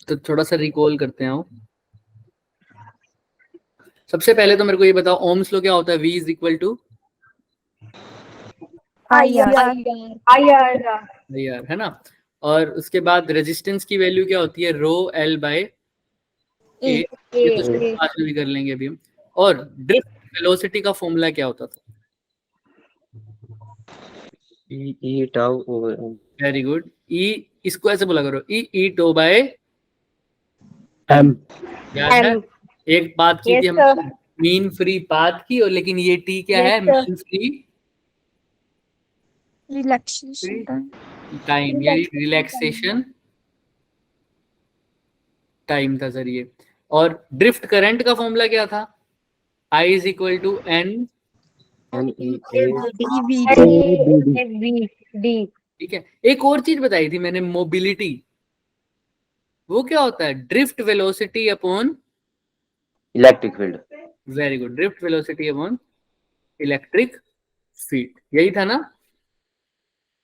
तो थोड़ा सा रिकॉल करते हैं। सबसे पहले तो मेरे को ये बताओ, ओम्स लॉ क्या होता है? V is equal to IR, है ना। और उसके बाद रेजिस्टेंस की वैल्यू क्या होती है? रो L बाय A। ये तो बाद में भी कर लेंगे अभी हम। और ड्रिफ्ट वेलोसिटी का फॉर्मूला क्या होता था? E tau over very good. E, इसको ऐसे बोला करो, E टो बाय M। याद है? एक बात की थी हमने, मीन फ्री पाथ की, और लेकिन ये T क्या है? मीन फ्री रिलैक्सेशन टाइम, यानी रिलैक्सेशन टाइम था सर ये। और ड्रिफ्ट करंट का फॉर्मूला क्या था? I is equal to N। ठीक है। एक और चीज बताई थी मैंने, मोबिलिटी। वो क्या होता है? Drift velocity upon electric field. Very good, drift velocity upon electric field, यही था ना?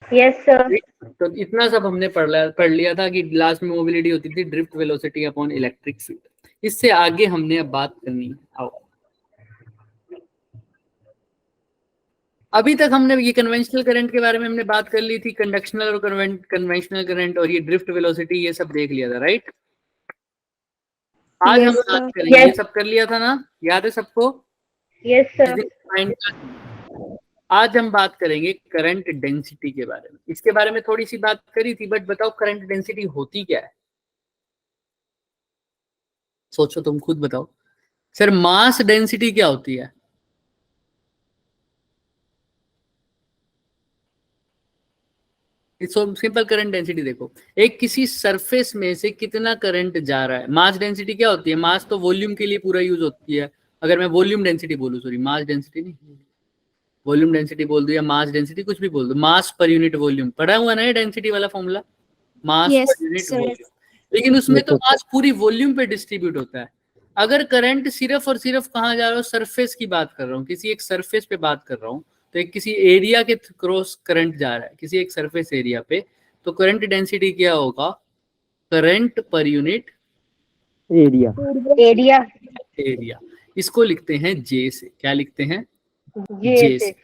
Yes sir. तो इतना सब हमने पढ़ लिया था कि लास्ट में मोबिलिटी होती थी drift velocity upon electric field. इससे आगे हमने अब बात करनी है। आओ, अभी तक हमने ये कन्वेंशनल करंट के बारे में हमने बात कर ली थी, कंडक्शनल और कन्वेंशनल करंट, और ये ड्रिफ्ट वेलोसिटी, ये सब देख लिया था, राइट? आज हम बात करेंगे, ये सब कर लिया था ना, याद है सबको? Yes sir. आज हम बात करेंगे करंट डेंसिटी के बारे में। इसके बारे में थोड़ी सी बात करी थी, बट बताओ करंट डेंसिटी होती क्या है? सोचो, तुम खुद बताओ। सर, मास डेंसिटी क्या होती है? सिंपल करंट डेंसिटी देखो, एक किसी सरफेस में से कितना करंट जा रहा है। मास डेंसिटी क्या होती है? मास तो वॉल्यूम के लिए पूरा यूज होती है। अगर मैं वॉल्यूम डेंसिटी बोलूं, सॉरी मास डेंसिटी नहीं, वॉल्यूम डेंसिटी बोल दो या मास डेंसिटी, कुछ भी बोल दो, मास पर यूनिट वॉल्यूम पढ़ा हुआ ना डेंसिटी वाला फॉर्मूला, मास पर यूनिट वॉल्यूम। लेकिन उसमें तो मास पूरी वॉल्यूम पे डिस्ट्रीब्यूट होता है। अगर करंट सिर्फ और सिर्फ कहाँ जा रहा हूँ, सरफेस की बात कर रहा हूँ, किसी एक सरफेस पे बात कर रहा हूँ, तो एक किसी एरिया के क्रॉस करंट जा रहा है किसी एक सरफेस एरिया पे, तो करंट डेंसिटी क्या होगा? Current per unit area. Area. इसको लिखते हैं जे से। क्या लिखते हैं? जे जे से।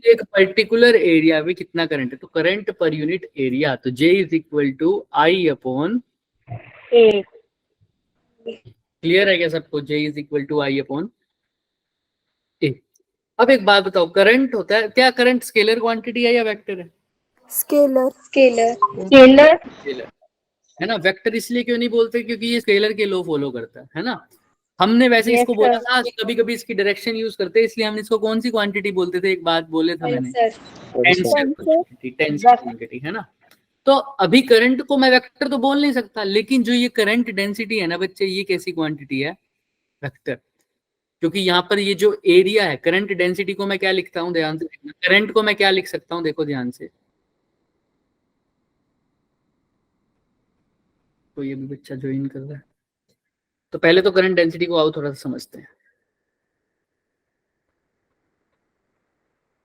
एक पर्टिकुलर एरिया में कितना करंट है, तो करंट पर यूनिट एरिया, तो J is equal to I upon A. Clear है क्या सबको? J is equal to I upon A. अब एक बात बताओ, करंट होता है क्या? करंट स्केलर क्वांटिटी है या वेक्टर है? स्केलर स्केलर है ना। वेक्टर इसलिए क्यों नहीं बोलते? क्योंकि ये स्केलर के लॉ फॉलो करता है ना। हमने वैसे इसको बोला था, कभी कभी इसकी डायरेक्शन यूज करते हैं, इसलिए हमने इसको कौन सी क्वांटिटी बोलते थे? एक बात बोले था मैंने, टेंसर क्वांटिटी, है ना। तो अभी करंट को मैं वेक्टर तो बोल नहीं सकता, लेकिन जो ये करंट डेंसिटी है ना बच्चे, ये कैसी क्वांटिटी है? वेक्टर। क्योंकि यहाँ पर ये जो एरिया है, करंट डेंसिटी को मैं क्या लिखता हूँ, ध्यान से देखना। करंट को मैं क्या लिख सकता हूँ, देखो ध्यान से। तो ये भी बच्चा ज्वाइन कर रहा है, तो पहले तो करंट डेंसिटी को आओ थोड़ा सा समझते हैं।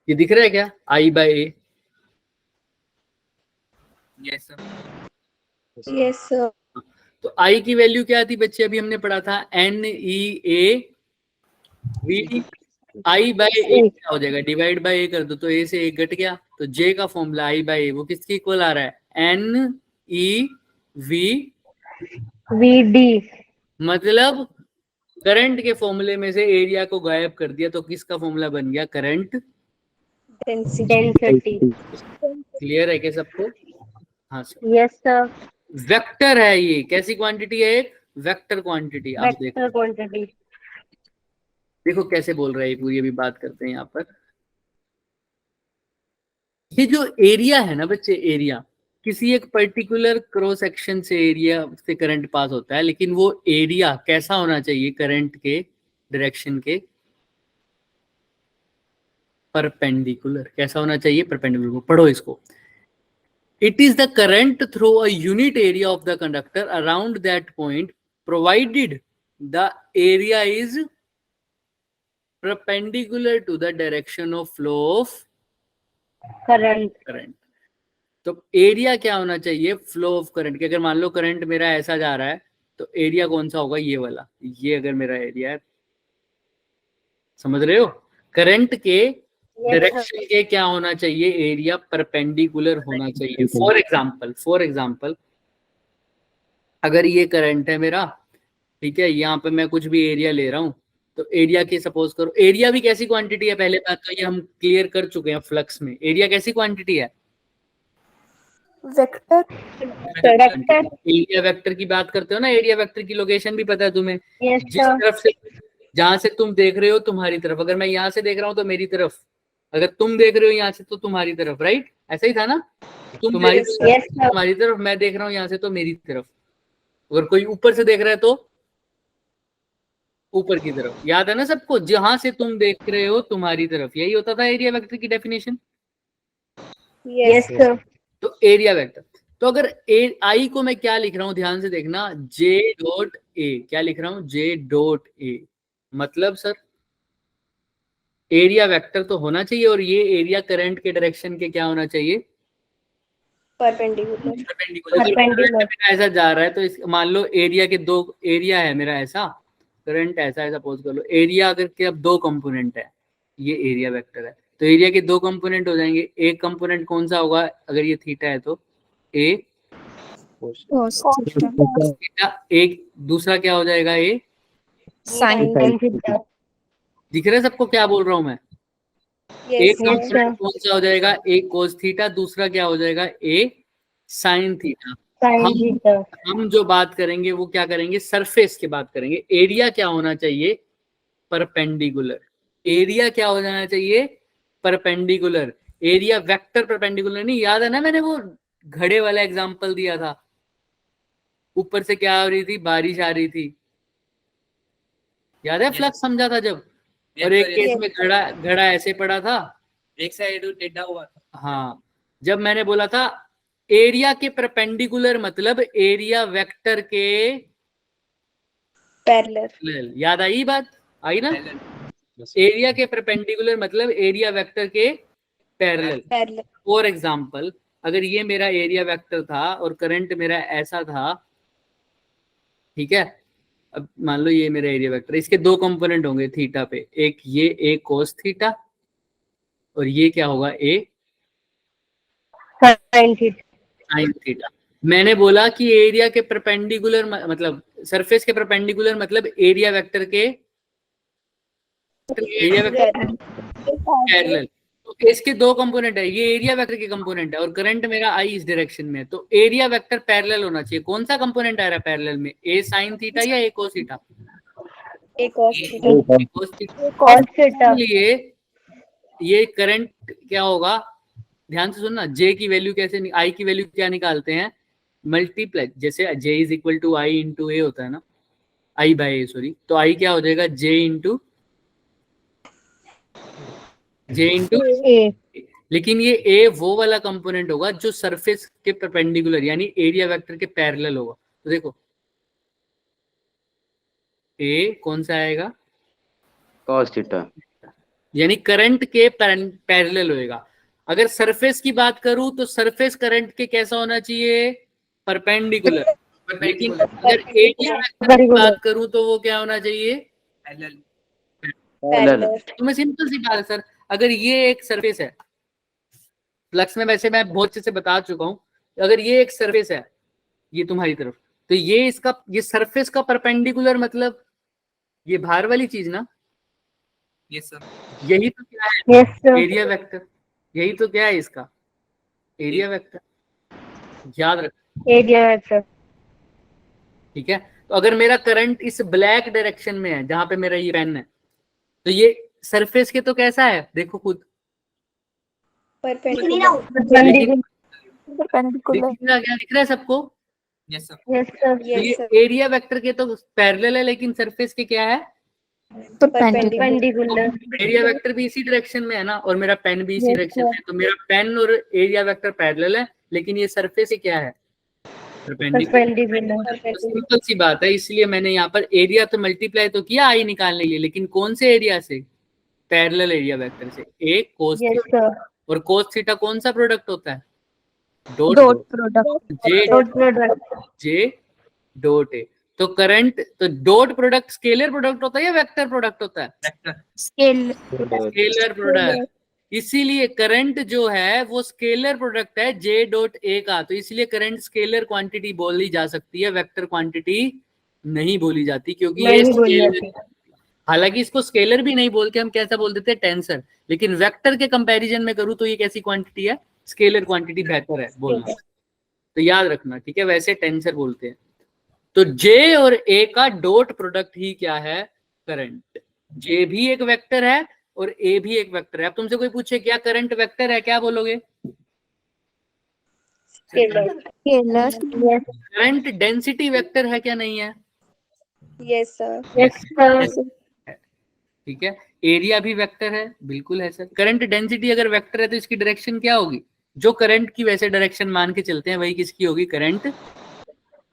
ये दिख रहा है क्या? I by A. Yes sir. तो I की वैल्यू क्या थी बच्चे? अभी हमने पढ़ा था NEAV। I बाय ए क्या हो जाएगा? डिवाइड बाय ए कर दो तो ए से ए घट गया, तो J का फॉर्मूला I बाय ए वो किसके इक्वल आ रहा है? NEVD। मतलब करंट के फॉर्मूले में से एरिया को गायब कर दिया, तो किसका फॉर्मूला बन गया? Current density. क्लियर है क्या सबको? हाँ सर। Yes sir. वेक्टर है ये। कैसी क्वांटिटी है? एक वेक्टर क्वांटिटी। अब देखो, क्वांटिटी। देखो कैसे बोल रहा है पूरी, अभी बात करते हैं यहाँ पर। ये जो एरिया है ना बच्चे, एरिया किसी एक पर्टिकुलर क्रॉस सेक्शन से एरिया से करंट पास होता है, लेकिन वो एरिया कैसा होना चाहिए? करंट के डायरेक्शन के परपेंडिकुलर। कैसा होना चाहिए? परपेंडिकुलर। पढ़ो इसको। It is the current through a unit area of the conductor around that point, provided the area is perpendicular to the direction of flow of current. तो एरिया क्या होना चाहिए, फ्लो ऑफ करंट के। अगर मान लो current मेरा ऐसा जा रहा है तो एरिया कौन सा होगा, ये वाला। ये अगर मेरा एरिया है, समझ रहे हो, करंट के डायरेक्शन के क्या होना चाहिए, एरिया परपेंडिकुलर होना चाहिए। फॉर एग्जांपल अगर ये करंट है मेरा, ठीक है, यहाँ पे मैं कुछ भी एरिया ले रहा हूँ, तो एरिया की सपोज करो, एरिया भी कैसी क्वांटिटी है, पहले बात तो ये हम क्लियर कर चुके हैं फ्लक्स में। एरिया कैसी क्वांटिटी है, वेक्टर। वेक्टर। एरिया वेक्टर की बात करते हो ना, एरिया वेक्टर की लोकेशन भी पता है तुम्हें, यस जिस सर। तरफ से, जहां से तुम देख रहे हो तुम्हारी तरफ, अगर मैं यहाँ से देख रहा हूँ तो मेरी तरफ, अगर तुम देख रहे हो यहाँ से तो तुम्हारी तरफ, राइट, ऐसा ही था ना, तुम्हारी तरफ, यस सर। तुम्हारी तरफ, मैं देख रहा हूँ यहाँ से तो मेरी तरफ, अगर कोई ऊपर से देख रहा है तो ऊपर की तरफ, याद है ना सबको, जहां से तुम देख रहे हो तुम्हारी तरफ, यही होता था एरिया वेक्टर की डेफिनेशन। Yes sir. तो एरिया वेक्टर, तो अगर आई को मैं क्या लिख रहा हूं, ध्यान से देखना, जे डॉट ए, क्या लिख रहा हूं, जे डॉट ए, मतलब सर एरिया वेक्टर तो होना चाहिए, और ये एरिया करंट के डायरेक्शन के क्या होना चाहिए, परपेंडिकुलर। परपेंडिकुलर। ऐसा जा रहा है तो मान लो एरिया के दो, एरिया है मेरा ऐसा, करंट ऐसा है, सपोज कर लो एरिया अगर के अब दो कंपोनेंट है, ये एरिया वेक्टर है, तो एरिया के दो कंपोनेंट हो जाएंगे। एक कंपोनेंट कौन सा होगा, अगर ये थीटा है तो ए थीटा, एक दूसरा क्या हो जाएगा, ए साइन। दिख रहा है सबको क्या बोल रहा हूं मैं, एक कंपोनेंट कौन सा हो जाएगा, ए कोस थीटा, दूसरा क्या हो जाएगा, ए साइन थीटा। हम जो बात करेंगे वो क्या करेंगे, सरफेस की बात करेंगे। एरिया क्या होना चाहिए, परपेंडिकुलर। एरिया क्या हो जाना चाहिए, परपेंडिकुलर। एरिया वेक्टर परपेंडिकुलर नहीं, याद है ना मैंने वो घड़े वाला एग्जांपल दिया था, ऊपर से क्या हो रही थी, बारिश आ रही थी, याद है, फ्लक्स समझा था जब, और एक केस में घड़ा ऐसे पड़ा था, एक साइड टेढ़ा हुआ था। हाँ, जब मैंने बोला था एरिया के परपेंडिकुलर मतलब एरिया वेक्टर के पैरेलल, याद आई बात, आई ना, एरिया के परपेंडिकुलर मतलब एरिया वेक्टर के पैरेलल। फॉर एग्जांपल अगर ये मेरा एरिया वेक्टर था और करंट मेरा ऐसा था, ठीक है, अब मान लो ये मेरा एरिया वेक्टर, इसके दो कंपोनेंट होंगे थीटा पे, एक ये ए कोस थीटा, और ये क्या होगा, ए साइन थीटा। मैंने बोला कि एरिया के परपेंडिकुलर मतलब सरफेस के परपेंडिकुलर मतलब एरिया वेक्टर के पैरेलल। तो इसके दो कंपोनेंट है, ये एरिया वेक्टर के कंपोनेंट है और करंट मेरा आई इस डायरेक्शन में है, तो एरिया वेक्टर पैरेलल होना चाहिए। कौन सा कंपोनेंट आ रहा है पैरेलल में, ए साइन थीटा या ए कोस थीटा, ये करंट क्या होगा, ध्यान से सुनना, जे की वैल्यू कैसे, आई की वैल्यू क्या निकालते हैं, मल्टीप्लाई, जैसे J is equal to I into A होता है ना, आई बाय ए सॉरी, तो आई क्या हो जाएगा, जे इंटू ए, लेकिन ये ए वो वाला कंपोनेंट होगा जो सरफेस के परपेंडिकुलर यानी एरिया वेक्टर के पैरेलल होगा। तो देखो ए कौन सा आएगा, cos थीटा, यानी करंट के पैरेलल होएगा। अगर सरफेस की बात करूं तो सरफेस करंट के कैसा होना चाहिए, परपेंडिकुलर। लेकिन अगर एरिया वेक्टर की बात करूं तो वो क्या होना चाहिए, पैरेलल। तो मैं सिंपल सी बात है सर, अगर ये एक सरफेस है, फ्लक्स में वैसे मैं बहुत अच्छे से बता चुका हूं, अगर ये एक सरफेस है ये तुम्हारी तरफ, तो ये इसका, ये सरफेस का परपेंडिकुलर मतलब ये बाहर वाली चीज ना, यस सर, यही तो क्या है, एरिया वेक्टर, यही तो क्या है इसका, एरिया वेक्टर, याद रखो एरिया वेक्टर। ठीक है। तो अगर मेरा करंट इस ब्लैक डायरेक्शन में है जहां पे मेरा ये पेन है, तो ये सरफेस के तो कैसा है, देखो खुद, परपेंडिकुलर। क्या दिख रहा है सबको, यस सर, यस सर। ये एरिया वेक्टर के तो पैरेलल है, लेकिन सरफेस के क्या है, परपेंडिकुलर। एरिया वेक्टर भी इसी डायरेक्शन में है ना, और मेरा पेन भी इसी डायरेक्शन में है, तो मेरा पेन और एरिया वेक्टर पैरेलल है, लेकिन ये सरफेस से क्या है, परपेंडिकुलर। सिंपल सी बात है, इसलिए मैंने यहाँ पर एरिया तो मल्टीप्लाई तो किया आई निकालने के लिए, लेकिन कौन से एरिया से, पैरेलल एरिया वेक्टर से, ए कोस थीटा, और कोस थीटा कौन सा प्रोडक्ट होता है, dot Dot product. J Dot product. J dot A. तो करंट, तो डॉट प्रोडक्ट स्केलर प्रोडक्ट होता है या वेक्टर प्रोडक्ट होता है? Vector. Scale. Scalar product. इसीलिए करंट जो है वो स्केलर प्रोडक्ट है जे डॉट ए का, तो इसलिए करंट स्केलर क्वांटिटी बोली जा सकती है, वेक्टर क्वांटिटी नहीं बोली जाती, क्योंकि ये नहीं बोली स्केलर, जाती। हालांकि इसको स्केलर भी नहीं बोल के हम कैसा बोल देते हैं, टेंसर, लेकिन वेक्टर के कंपैरिजन में करूँ तो ये कैसी क्वांटिटी है, स्केलर क्वांटिटी बेहतर है बोलना, तो याद रखना, ठीक है। वैसे टेंसर बोलते हैं। तो जे और ए का डॉट प्रोडक्ट ही क्या है, करंट। जे भी एक वेक्टर है और ए भी एक वेक्टर है। अब तुमसे कोई पूछे क्या करंट वेक्टर है, क्या बोलोगे? Scalar. Scalar. Yes. Current density vector है क्या, नहीं है? Yes sir. Yes sir. ठीक है। एरिया भी वेक्टर है, बिल्कुल है सर। करंट डेंसिटी अगर वेक्टर है तो इसकी डायरेक्शन क्या होगी? जो करंट की वैसे डायरेक्शन मान के चलते हैं वही किसकी होगी, करंट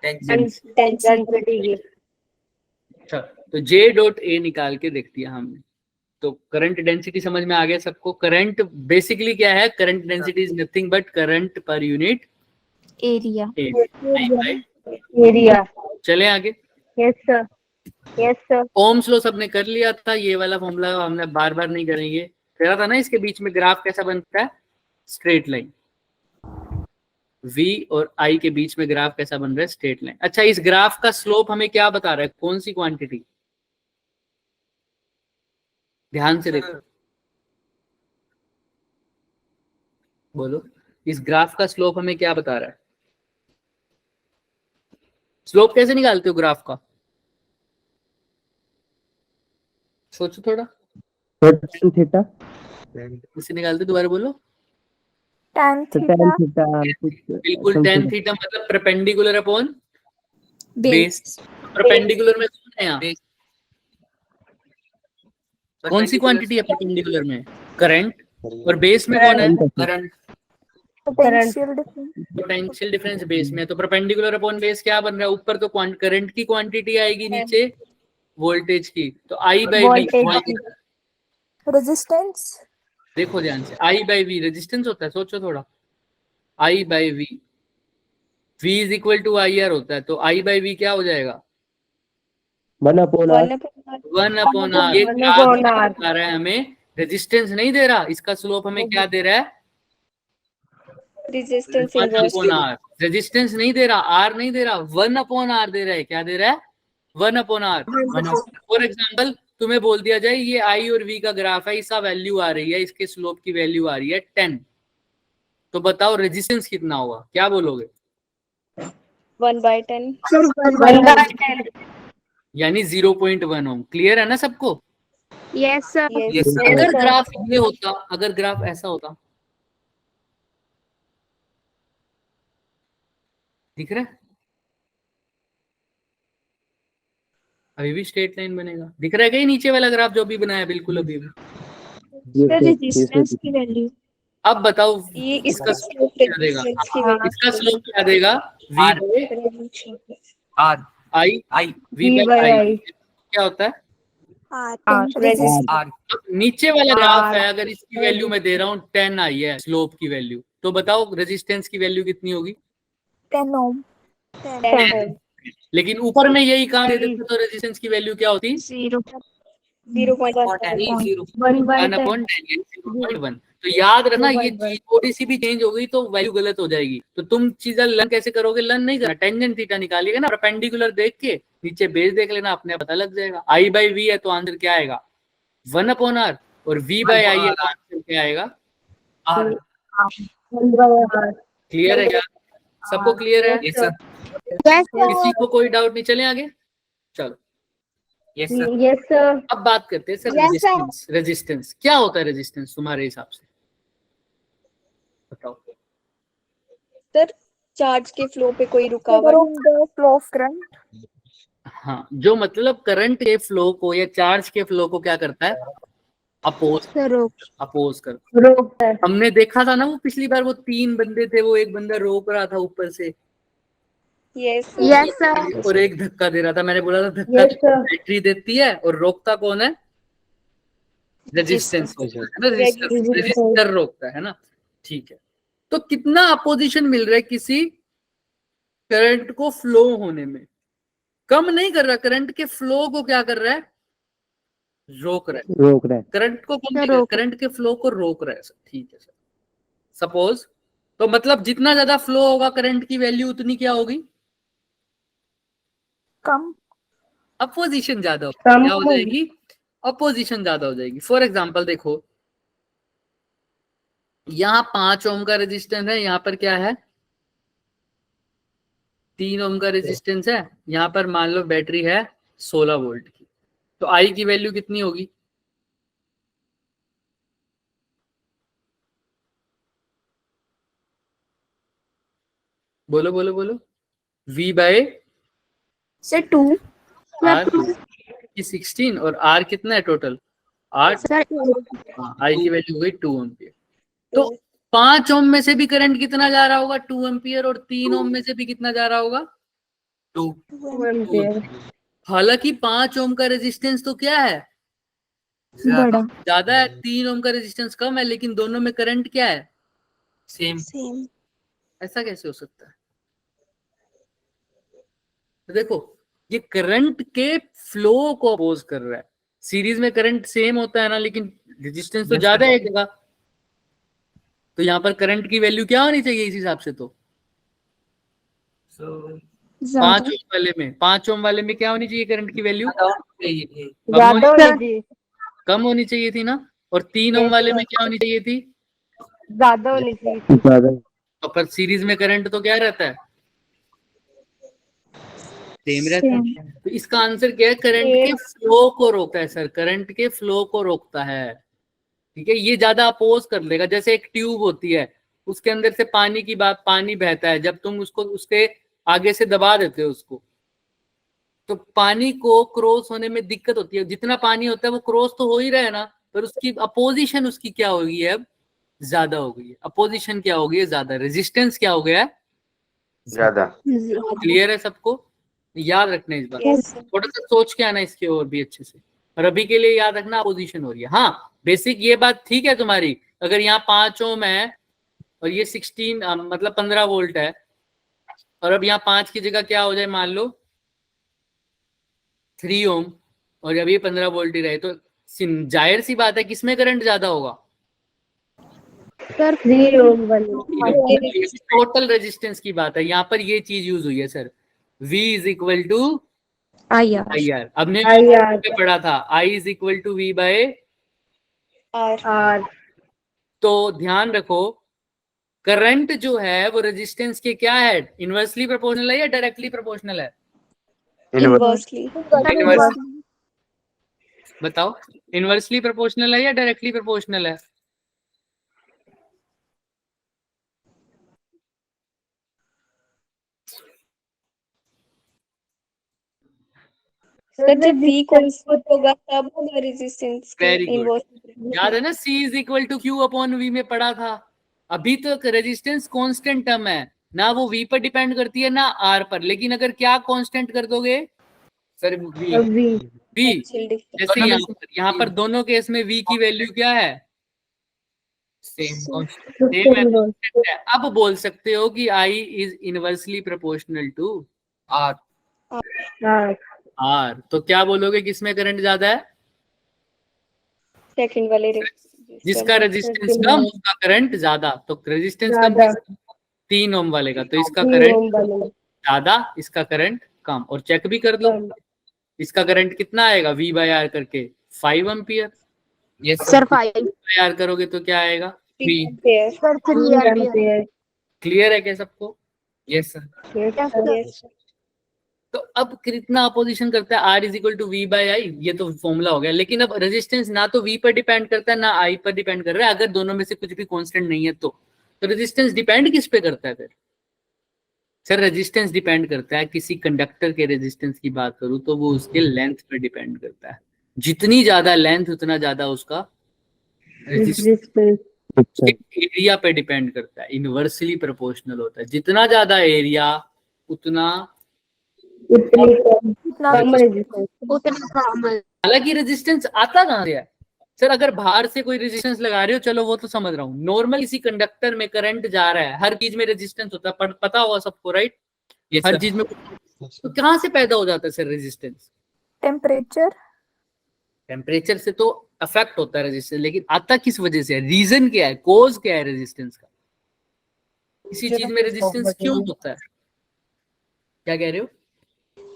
Density. अच्छा, तो जे डॉट ए निकाल के देख दिया हमने। तो करंट डेंसिटी समझ में आ गया सबको। करंट बेसिकली क्या है, current density is nothing but current per unit Area. Area. चले आगे। Yes sir. Yes sir. Ohm's law सबने कर लिया था, ये वाला फॉर्मूला हमने बार बार नहीं करेंगे। कह था ना इसके बीच में ग्राफ कैसा बनता है, स्ट्रेट लाइन। V और I के बीच में ग्राफ कैसा बन रहा है, स्ट्रेट लाइन। अच्छा, इस ग्राफ का स्लोप हमें क्या बता रहा है, कौन सी क्वांटिटी? ध्यान से देखो, बोलो, इस ग्राफ का स्लोप हमें क्या बता रहा है? स्लोप कैसे निकालते हो ग्राफ का, सोचो थोड़ा। tan थीटा, कैसे निकालते, दोबारा बोलो। Tan तो theta. tan थीटा बिल्कुल, tan थीटा मतलब perpendicular upon base. Base. Perpendicular में कौन है यहाँ, Base. कौन सी क्वांटिटी है परपेंडिकुलर में? करंट। और बेस में कौन है, current. Potential difference. Potential difference base में। तो परपेंडिकुलर अपॉन बेस क्या बन रहा है, ऊपर तो करंट की क्वांटिटी आएगी, नीचे वोल्टेज की। तो आई बाई वी, Resistance. देखो ध्यान से, आई बाई वी रेजिस्टेंस होता है, सोचो थोड़ा। I by V, V is equal to I R होता है, तो आई बाई वी क्या हो जाएगा, 1/r। 1 upon are. ये क्या बता रहा है हमें, रेजिस्टेंस नहीं दे रहा, इसका स्लोप हमें क्या दे रहा है, Resistance 1 inverse. Upon R. Resistance नहीं दे रहा, आर नहीं दे रहा, 1 अपॉन आर दे रहा है। क्या दे रहा है, 1 अपॉन आर। फॉर एग्जाम्पल तुम्हें बोल दिया जाए ये आई और वी का ग्राफ है, इसका वैल्यू आ रही है, इसके स्लोप की वैल्यू आ रही है 10, तो बताओ रेजिस्टेंस कितना होगा, क्या बोलोगे? 1/10. 1/10. यानी 0.1 ओम। क्लियर है ना सबको? Yes sir. Yes sir. अगर ग्राफ ये होता, अगर ग्राफ ऐसा होता, दिख रहा है, अभी भी स्ट्रेट लाइन बनेगा, दिख रहा है कहीं नीचे वाला ग्राफ जो भी बनाया, बिल्कुल अभी भी। Sir, resistance की value. अब बताओ ये इसका इसका स्लोप क्या देगा, इसका स्लोप क्या देगा, V R. By R. I, I. V by I क्या होता है, R. R. अब नीचे वाला ग्राफ है, अगर इसकी वैल्यू मैं दे रहा हूँ 10 आई है स्लोप की वैल्यू, तो बताओ रेजिस्टेंस की वैल्यू कितनी होगी? 10 ohm. 10. लेकिन ऊपर में यही काम दे देते तो रेजिस्टेंस की वैल्यू क्या होती, 0.1. 1 अपॉन 10, तो याद रखना ये चीज थोड़ी सी भी चेंज हो गई तो वैल्यू गलत हो जाएगी। तो तुम चीजें लर्न कैसे करोगे, लर्न नहीं करना, टेंजेंट थीटा निकालिएगा ना, परपेंडिकुलर देख के नीचे बेस देख लेना, अपने पता लग जाएगा। आई बाई वी है तो आंसर क्या आएगा, 1 अपॉन आर, और वी बाई आई है तो आंसर क्या आएगा, R. क्लियर है क्या, सबको क्लियर है? Yes sir. Yes sir. किसी को कोई डाउट नहीं, चले आगे, चलो। Yes sir. Yes sir. अब बात करते हैं sir Yes, sir. Resistance. Resistance क्या होता है, रेजिस्टेंस तुम्हारे हिसाब से बताओ? सर चार्ज के फ्लो पे कोई रुकावट। The flow of current. हाँ, जो मतलब करंट के फ्लो को या चार्ज के फ्लो को क्या करता है, अपोज कर। रोकता है। हमने देखा था ना वो पिछली बार, वो 3 बंदे थे, वो एक बंदा रोक रहा था ऊपर से, Yes sir. Yes sir. और एक धक्का दे रहा था। मैंने बोला था धक्का Yes, sir. बैटरी देती है और रोकता कौन है, रेजिस्टेंस, Resistance. रेजिस्टर रोकता है ना, ठीक है। तो कितना अपोजिशन मिल रहा है किसी करंट को फ्लो होने में? कम नहीं कर रहा, करंट के फ्लो को क्या कर रहा है? रोक रहा है। रोक रहा है। करंट को कम नहीं कर, करंट के फ्लो को रोक रहा है सर। ठीक है सर। सपोज तो मतलब जितना ज्यादा फ्लो होगा करंट की वैल्यू उतनी क्या होगी? कम। अपोजिशन ज्यादा होगी। क्या हो जाएगी? अपोजिशन ज्यादा हो जाएगी। फॉर एग्जांपल देखो, यहाँ 5 ओम का रेजिस्टेंस है, यहाँ पर क्या है? 3 ओम का रेजिस्टेंस है, यहाँ पर मान लो बैटरी है 16 वोल्ट की, तो आई की वैल्यू कितनी होगी? बोलो बोलो बोलो। V बाय सर 2 आर की 16 और आर कितना है टोटल? 8। सर आई की वैल्यू हुई 2 एम्पियर। तो 5 ओम में से भी करंट कितना जा रहा होगा? 2 एम्पियर। और 3 ओम में से भी कितना जा रहा होगा? 2। हालांकि 5 ओम का रेजिस्टेंस तो क्या है? बड़ा। ज्यादा है। 3 ओम का रेजिस्टेंस कम है, लेकिन दोनों में करंट क्या है? सेम। ऐसा कैसे हो सकता है? तो देखो, ये करंट के फ्लो को अपोज कर रहा है। सीरीज में करंट सेम होता है ना, लेकिन रेजिस्टेंस तो Yes, ज्यादा sir. है एक जगह। तो यहाँ पर करंट की वैल्यू क्या होनी चाहिए इस हिसाब से? तो So 5 ओम वाले में, 5 ओम वाले में क्या होनी चाहिए करंट की वैल्यू? ज्यादा कम होनी चाहिए थी ना। और 3 ओम वाले में क्या होनी चाहिए थी? ज्यादा होनी चाहिए। ज्यादा। तो पर सीरीज में करंट तो क्या रहता है? सेम रहता है। तो इसका आंसर क्या है? करंट के फ्लो को रोकता है सर, करंट के फ्लो को रोकता है। ठीक है, ये ज्यादा अपोज कर देगा। जैसे एक ट्यूब होती है, उसके अंदर से पानी बहता है, जब तुम उसको उसके आगे से दबा देते हो उसको, तो पानी को क्रॉस होने में दिक्कत होती है। जितना पानी होता है वो क्रॉस तो हो ही रहा है ना, पर उसकी अपोजिशन उसकी क्या हो गई है? अब ज्यादा हो गई है। अपोजिशन क्या हो गई है? ज्यादा। रेजिस्टेंस क्या हो गया है? ज्यादा। क्लियर है सबको? याद रखना इस बात। Yes. थोड़ा सा सोच के आना इसके और भी अच्छे से। और अभी के लिए याद रखना अपोजिशन हो रही है। हाँ, बेसिक ये बात ठीक है तुम्हारी। अगर यहाँ 5 ओम है और ये 16 मतलब 15 वोल्ट है, और अब यहाँ 5 की जगह क्या हो जाए, मान लो 3 ओम, और अब ये 15 वोल्ट ही रहे, तो जाहिर सी बात है किसमें करंट ज्यादा होगा? सर 3 ओम वाले। टोटल रेजिस्टेंस की बात है, यहाँ पर ये चीज यूज हुई है sir. V is equal to I R. अब ने पढ़ा था I is equal to V by R. तो ध्यान रखो, करंट जो है वो रेजिस्टेंस के क्या है? इनवर्सली प्रोपोर्शनल है या डायरेक्टली प्रोपोर्शनल है? Inversely. बताओ, इनवर्सली प्रोपोर्शनल है या डायरेक्टली प्रोपोर्शनल है? सर जब V कांस्टेंट होगा तब होगा रेजिस्टेंस के Very good. इनवर्स। याद है ना, C is equal to Q upon V में पढ़ा था। अभी तक रेजिस्टेंस कांस्टेंट टर्म है ना, वो V पर डिपेंड करती है ना R पर। लेकिन अगर क्या कांस्टेंट कर दोगे सर? V। जैसे यहाँ पर दोनों केस में V की वैल्यू क्या है? सेम है। अब बोल सकते हो कि I is inversely proportional to R. R। तो क्या बोलोगे, किसमें करंट ज्यादा है? सेकंड वाले जिसका रेजिस्टेंस कम उसका करंट ज्यादा। तो रेजिस्टेंस कम 3 ओम वाले का, तो इसका करंट ज्यादा, इसका करंट कम। और चेक भी कर लो, इसका करंट कितना आएगा V बाय R करके? 5 एम्पियर। Yes, सर 5 यार करोगे तो क्या आएगा? 3 सर 3 एम्पियर। क्लियर है क्या सबको? yes, sir. Yes. तो अब कितना अपोजिशन करता है? R is equal to V by I, ये तो फॉर्मूला हो गया। लेकिन अब रेजिस्टेंस ना तो V पर डिपेंड करता है ना I पर डिपेंड कर रहा है। अगर दोनों में से कुछ भी कांस्टेंट नहीं है तो रेजिस्टेंस डिपेंड किस पे करता है फिर? सर रेजिस्टेंस डिपेंड करता है, किसी कंडक्टर के रेजिस्टेंस की बात करूं तो वो उसके लेंथ पर डिपेंड करता है। जितनी ज्यादा लेंथ उतना ज्यादा उसका रेजिस्टेंस एरिया पे डिपेंड करता है। इनवर्सली प्रोपोर्शनल होता है, जितना ज्यादा एरिया उतना उतना कम। हालांकि रेजिस्टेंस आता कहां से है? सर अगर बाहर से कोई रेजिस्टेंस लगा रहे हो चलो वो तो समझ रहा हूँ, नॉर्मल इसी कंडक्टर में करंट जा रहा है, हर चीज में रेजिस्टेंस होता है, पता होगा सबको, राइट? Yes, हर sir. चीज में तो कहाँ से पैदा हो जाता है सर रेजिस्टेंस? टेम्परेचर। टेम्परेचर से तो अफेक्ट होता है रेजिस्टेंस, लेकिन आता किस वजह से है? रीजन क्या है, कोज क्या है रेजिस्टेंस का? किसी चीज में रेजिस्टेंस क्यों होता है? क्या कह रहे हो?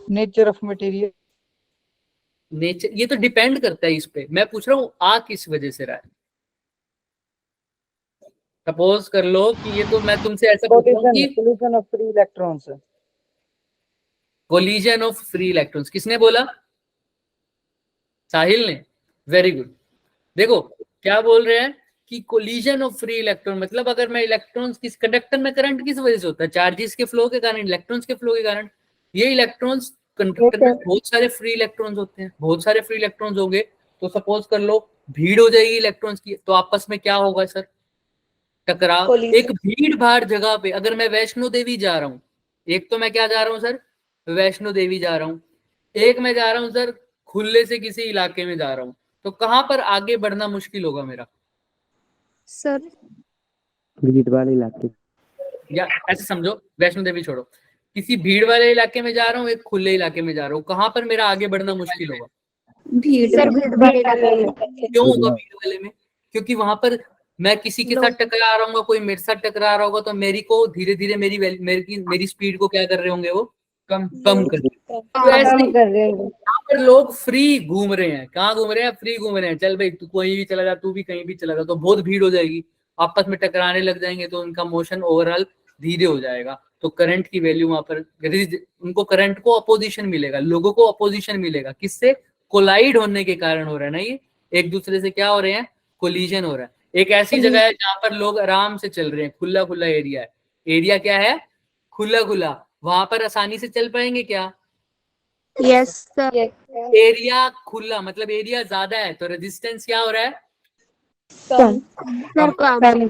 Nature of material. नेचर, ये तो डिपेंड करता है इस पे। मैं पूछ रहा हूँ आ किस वजह से रहा है? सपोज कर लो कि ये तो मैं तुमसे ऐसा पूछ रहा हूँ कि collision of free electrons. Collision of free electrons, किसने बोला? साहिल ने, वेरी गुड। देखो क्या बोल रहे हैं कि कोलिजन ऑफ फ्री इलेक्ट्रॉन, मतलब अगर मैं इलेक्ट्रॉन्स किस कंडक्टर में करंट किस वजह से होता है? चार्जेस के फ्लो के कारण, इलेक्ट्रॉन्स के फ्लो के कारण। ये इलेक्ट्रॉन्स कंडक्टर में बहुत सारे फ्री इलेक्ट्रॉन्स होते हैं, बहुत सारे फ्री इलेक्ट्रॉन्स होंगे तो सपोज कर लो भीड़ हो जाएगी इलेक्ट्रॉन्स की, तो आपस में क्या होगा सर? टकराव। Collision. एक भीड़ भाड़ जगह पे अगर मैं वैष्णो देवी जा रहा हूँ, एक तो मैं क्या जा रहा हूँ सर, वैष्णो देवी जा रहा हूँ, एक मैं जा रहा हूँ सर खुले से किसी इलाके में जा रहा हूँ, तो कहां पर आगे बढ़ना मुश्किल होगा मेरा? सर भीड़ वाले इलाके। या ऐसे समझो, वैष्णो देवी छोड़ो, किसी भीड़ वाले इलाके में जा रहा हूँ, एक खुले इलाके में जा रहा हूँ, कहां पर मेरा आगे बढ़ना मुश्किल होगा? भीड़। सर भीड़ वाले इलाके में। क्यों होगा भीड़ वाले में? क्योंकि वहां पर मैं किसी के साथ टकरा रहा हूँ, कोई मेरे साथ टकरा रहा होगा, तो मेरी को धीरे धीरे मेरी स्पीड को क्या कर रहे होंगे? वो कम कर रहे हैं। तो ऐसे कम कर रहे हैं। यहाँ पर लोग फ्री घूम रहे हैं। कहाँ घूम रहे हैं? फ्री घूम रहे हैं। चल भाई तू कहीं भी चला जा, तू भी कहीं भी चला जा, तो बहुत भीड़ हो जाएगी, आपस में टकराने लग जाएंगे, तो उनका मोशन ओवरऑल धीरे हो जाएगा। तो करंट की वैल्यू वहां पर, उनको करंट को अपोजिशन मिलेगा, लोगों को अपोजिशन मिलेगा, किससे? कोलाइड होने के कारण हो रहा है ना, ये एक दूसरे से क्या हो रहे हैं? कोलिजन हो रहा है। एक ऐसी जगह है जहां पर लोग आराम से चल रहे हैं, खुला खुला एरिया है। एरिया क्या है? खुला खुला। वहां पर आसानी से चल पाएंगे क्या? Yes sir. एरिया खुला मतलब एरिया ज्यादा है, तो रेजिस्टेंस क्या हो रहा है? कम। सर कम।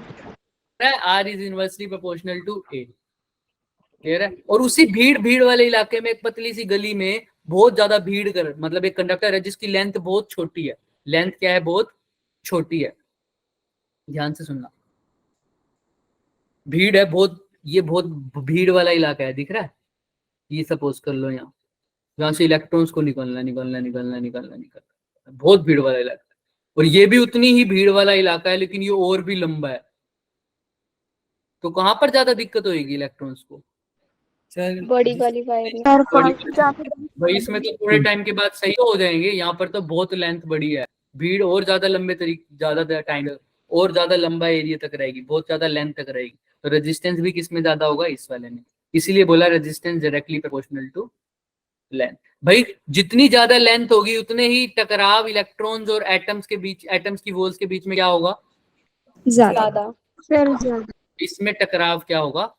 R is inversely proportional to A. Clear है? और उसी भीड़ वाले इलाके में एक पतली सी गली में बहुत ज्यादा भीड़ कर, मतलब एक कंडक्टर है जिसकी लेंथ बहुत छोटी है। लेंथ क्या है? बहुत छोटी है। ध्यान से सुनना, भीड़ है बहुत, ये बहुत भीड़ वाला इलाका है, दिख रहा है? ये सपोज कर लो यहाँ, जहां से इलेक्ट्रॉन्स को निकलना, बहुत भीड़ वाला इलाका है। और ये भी उतनी ही भीड़ वाला इलाका है, लेकिन ये और भी लंबा है। तो कहां पर ज्यादा दिक्कत होगी इलेक्ट्रॉन्स को? बड़ी वाली वायर में। भाई इसमें तो थोड़े टाइम के बाद सही हो जाएंगे, यहाँ पर तो बहुत लेंथ बड़ी है, भीड़ और ज्यादा लंबे तरीके, ज्यादा टाइम और ज्यादा लंबा एरिया तक रहेगी, बहुत ज्यादा लेंथ तक रहेगी। तो रेजिस्टेंस भी किसमें ज्यादा होगा? इस वाले में। इसीलिए बोला resistance directly proportional to length. भाई जितनी ज्यादा लेंथ होगी उतने ही टकराव इलेक्ट्रॉन्स और एटम्स के बीच, एटम्स की वॉल्स के बीच में क्या होगा? ज्यादा। सर इसमें टकराव क्या होगा?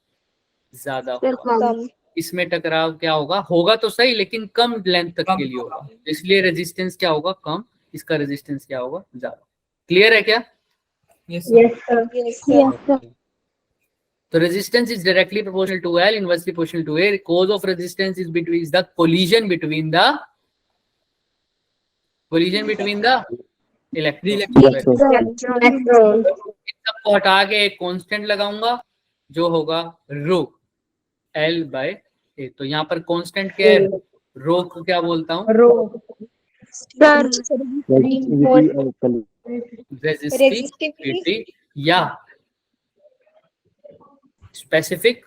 ज्यादा होगा। कम। इसमें टकराव क्या होगा? होगा तो सही, लेकिन कम लेंथ तक के लिए होगा, इसलिए रेजिस्टेंस क्या होगा? कम। इसका रेजिस्टेंस क्या होगा? ज्यादा। क्लियर है क्या? Yes, yes sir. Yes sir. So resistance is directly proportional to L, inversely proportional to A. Cause of resistance is the collision between the electron. सबको हटा के एक कांस्टेंट लगाऊंगा जो होगा रो L by A। तो यहाँ पर कांस्टेंट क्या है? रो को क्या बोलता हूँ? रो। सर रेजिस्टिविटी और कली। रेजिस्टिविटी या स्पेसिफिक।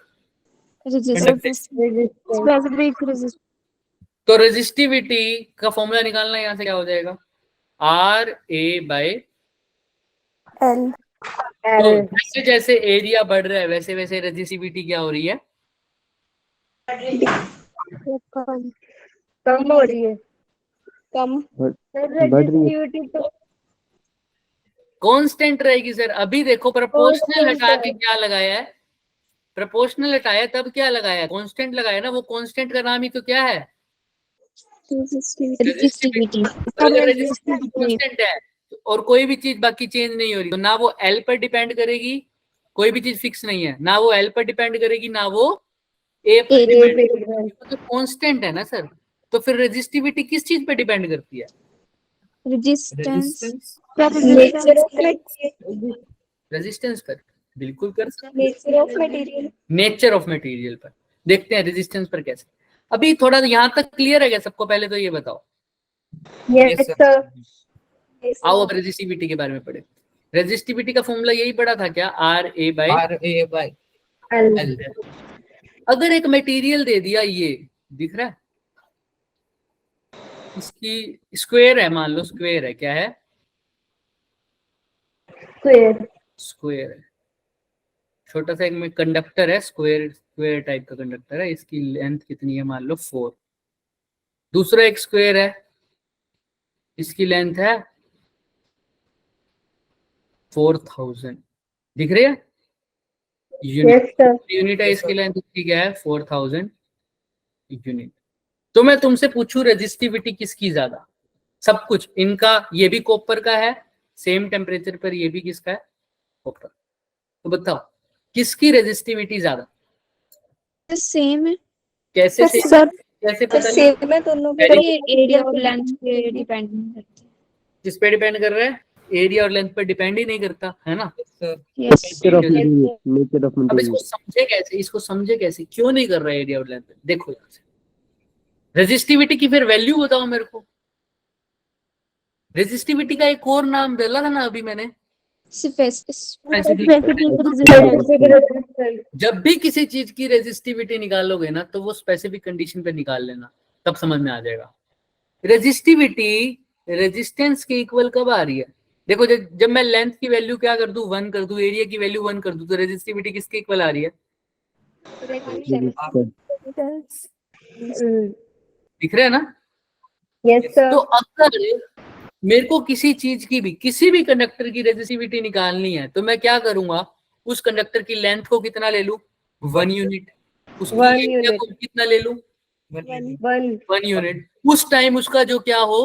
Specific resistance. तो रेजिस्टिविटी का फॉर्मूला निकालना, यहाँ से क्या हो जाएगा? R A by L. तो जैसे जैसे एरिया बढ़ रहा है वैसे वैसे रेजिस्टिविटी क्या हो रही है? कम हो रही है। कम। रेजिस्टिविटी तो कांस्टेंट रहेगी सर। अभी देखो प्रोपोर्शनल हटा के क्या लगाया है? प्रोपोर्शनल हटाया तब क्या लगाया? कांस्टेंट लगाया ना। वो कांस्टेंट का नाम ही तो क्या है? रेजिस्टिविटी। कांस्टेंट है और कोई भी चीज बाकी चेंज नहीं हो रही, तो ना वो एल पर डिपेंड करेगी, कोई भी चीज फिक्स नहीं है, ना वो एल पर डिपेंड करेगी ना वो ए पर डिपेंड करेगी, तो कांस्टेंट है ना सर। तो फिर रेजिस्टिविटी किस चीज पे डिपेंड करती है? Resistance. Nature of material, resistance पर बिल्कुल कर सकते, nature of material, nature of material पर देखते हैं रेजिस्टेंस पर कैसे। अभी थोड़ा यहाँ तक क्लियर है क्या सबको? पहले तो ये बताओ। Yes, sir. आओ अब रेजिस्टिविटी के बारे में पढ़े। रेजिस्टिविटी का फॉर्मूला यही पढ़ा था क्या? RA by RA by L. अगर एक मटेरियल दे दिया, ये दिख रहा है, इसकी स्क्वायर है, मान लो स्क्वायर है, क्या है? स्क्वायर है। छोटा सा एक कंडक्टर है, स्क्वायर टाइप का कंडक्टर है, इसकी लेंथ कितनी है? मान लो 4। दूसरा एक स्क्वायर है, इसकी लेंथ है 4000। दिख रही है? यूनिट है, इसकी लेंथ कितनी क्या है? 4000 यूनिट। तो मैं तुमसे पूछूं रेजिस्टिविटी किसकी ज्यादा? सब कुछ इनका, ये भी कॉपर का है, सेम टेम्परेचर पर ये भी किसका है? कॉपर। तो बताओ किसकी रेजिस्टिविटी ज्यादा? सेम है कैसे सर, कैसे पता लगे? सेम है दोनों पे, ये एरिया और लेंथ पे डिपेंड नहीं करता। किस पे डिपेंड कर रहा है? एरिया और लेंथ पर डिपेंड ही नहीं करता है ना। Sir. Yes nature of material, nature of अब मटेरियल। इसको समझे कैसे? इसको समझे कैसे? क्यों नहीं कर रहा है एरिया और लेंथ? देखो यहाँ से रेजिस्टिविटी की फिर वैल्यू बताओ मेरे को। रेजिस्टिविटी का एक और नाम बोला था ना अभी मैंने, जब भी किसी चीज की रेजिस्टिविटी निकालोगे ना तो वो स्पेसिफिक कंडीशन पे निकाल लेना, तब समझ में आ जाएगा। रेजिस्टिविटी रेजिस्टेंस के इक्वल कब आ रही है? देखो जब मैं लेंथ की वैल्यू क्या कर दूं? 1 कर दूं, एरिया की वैल्यू 1 कर दूं, तो रेजिस्टिविटी किसके इक्वल आ रही है? दिख रहा है ना? तो अगर मेरे को किसी चीज की भी, किसी भी कंडक्टर की रेजिस्टिविटी निकालनी है तो मैं क्या करूंगा? उस कंडक्टर की लेंथ को कितना ले लूं? 1 यूनिट। उसकी एरिया को कितना ले लूं? 1 यूनिट। उस टाइम उसका जो क्या हो,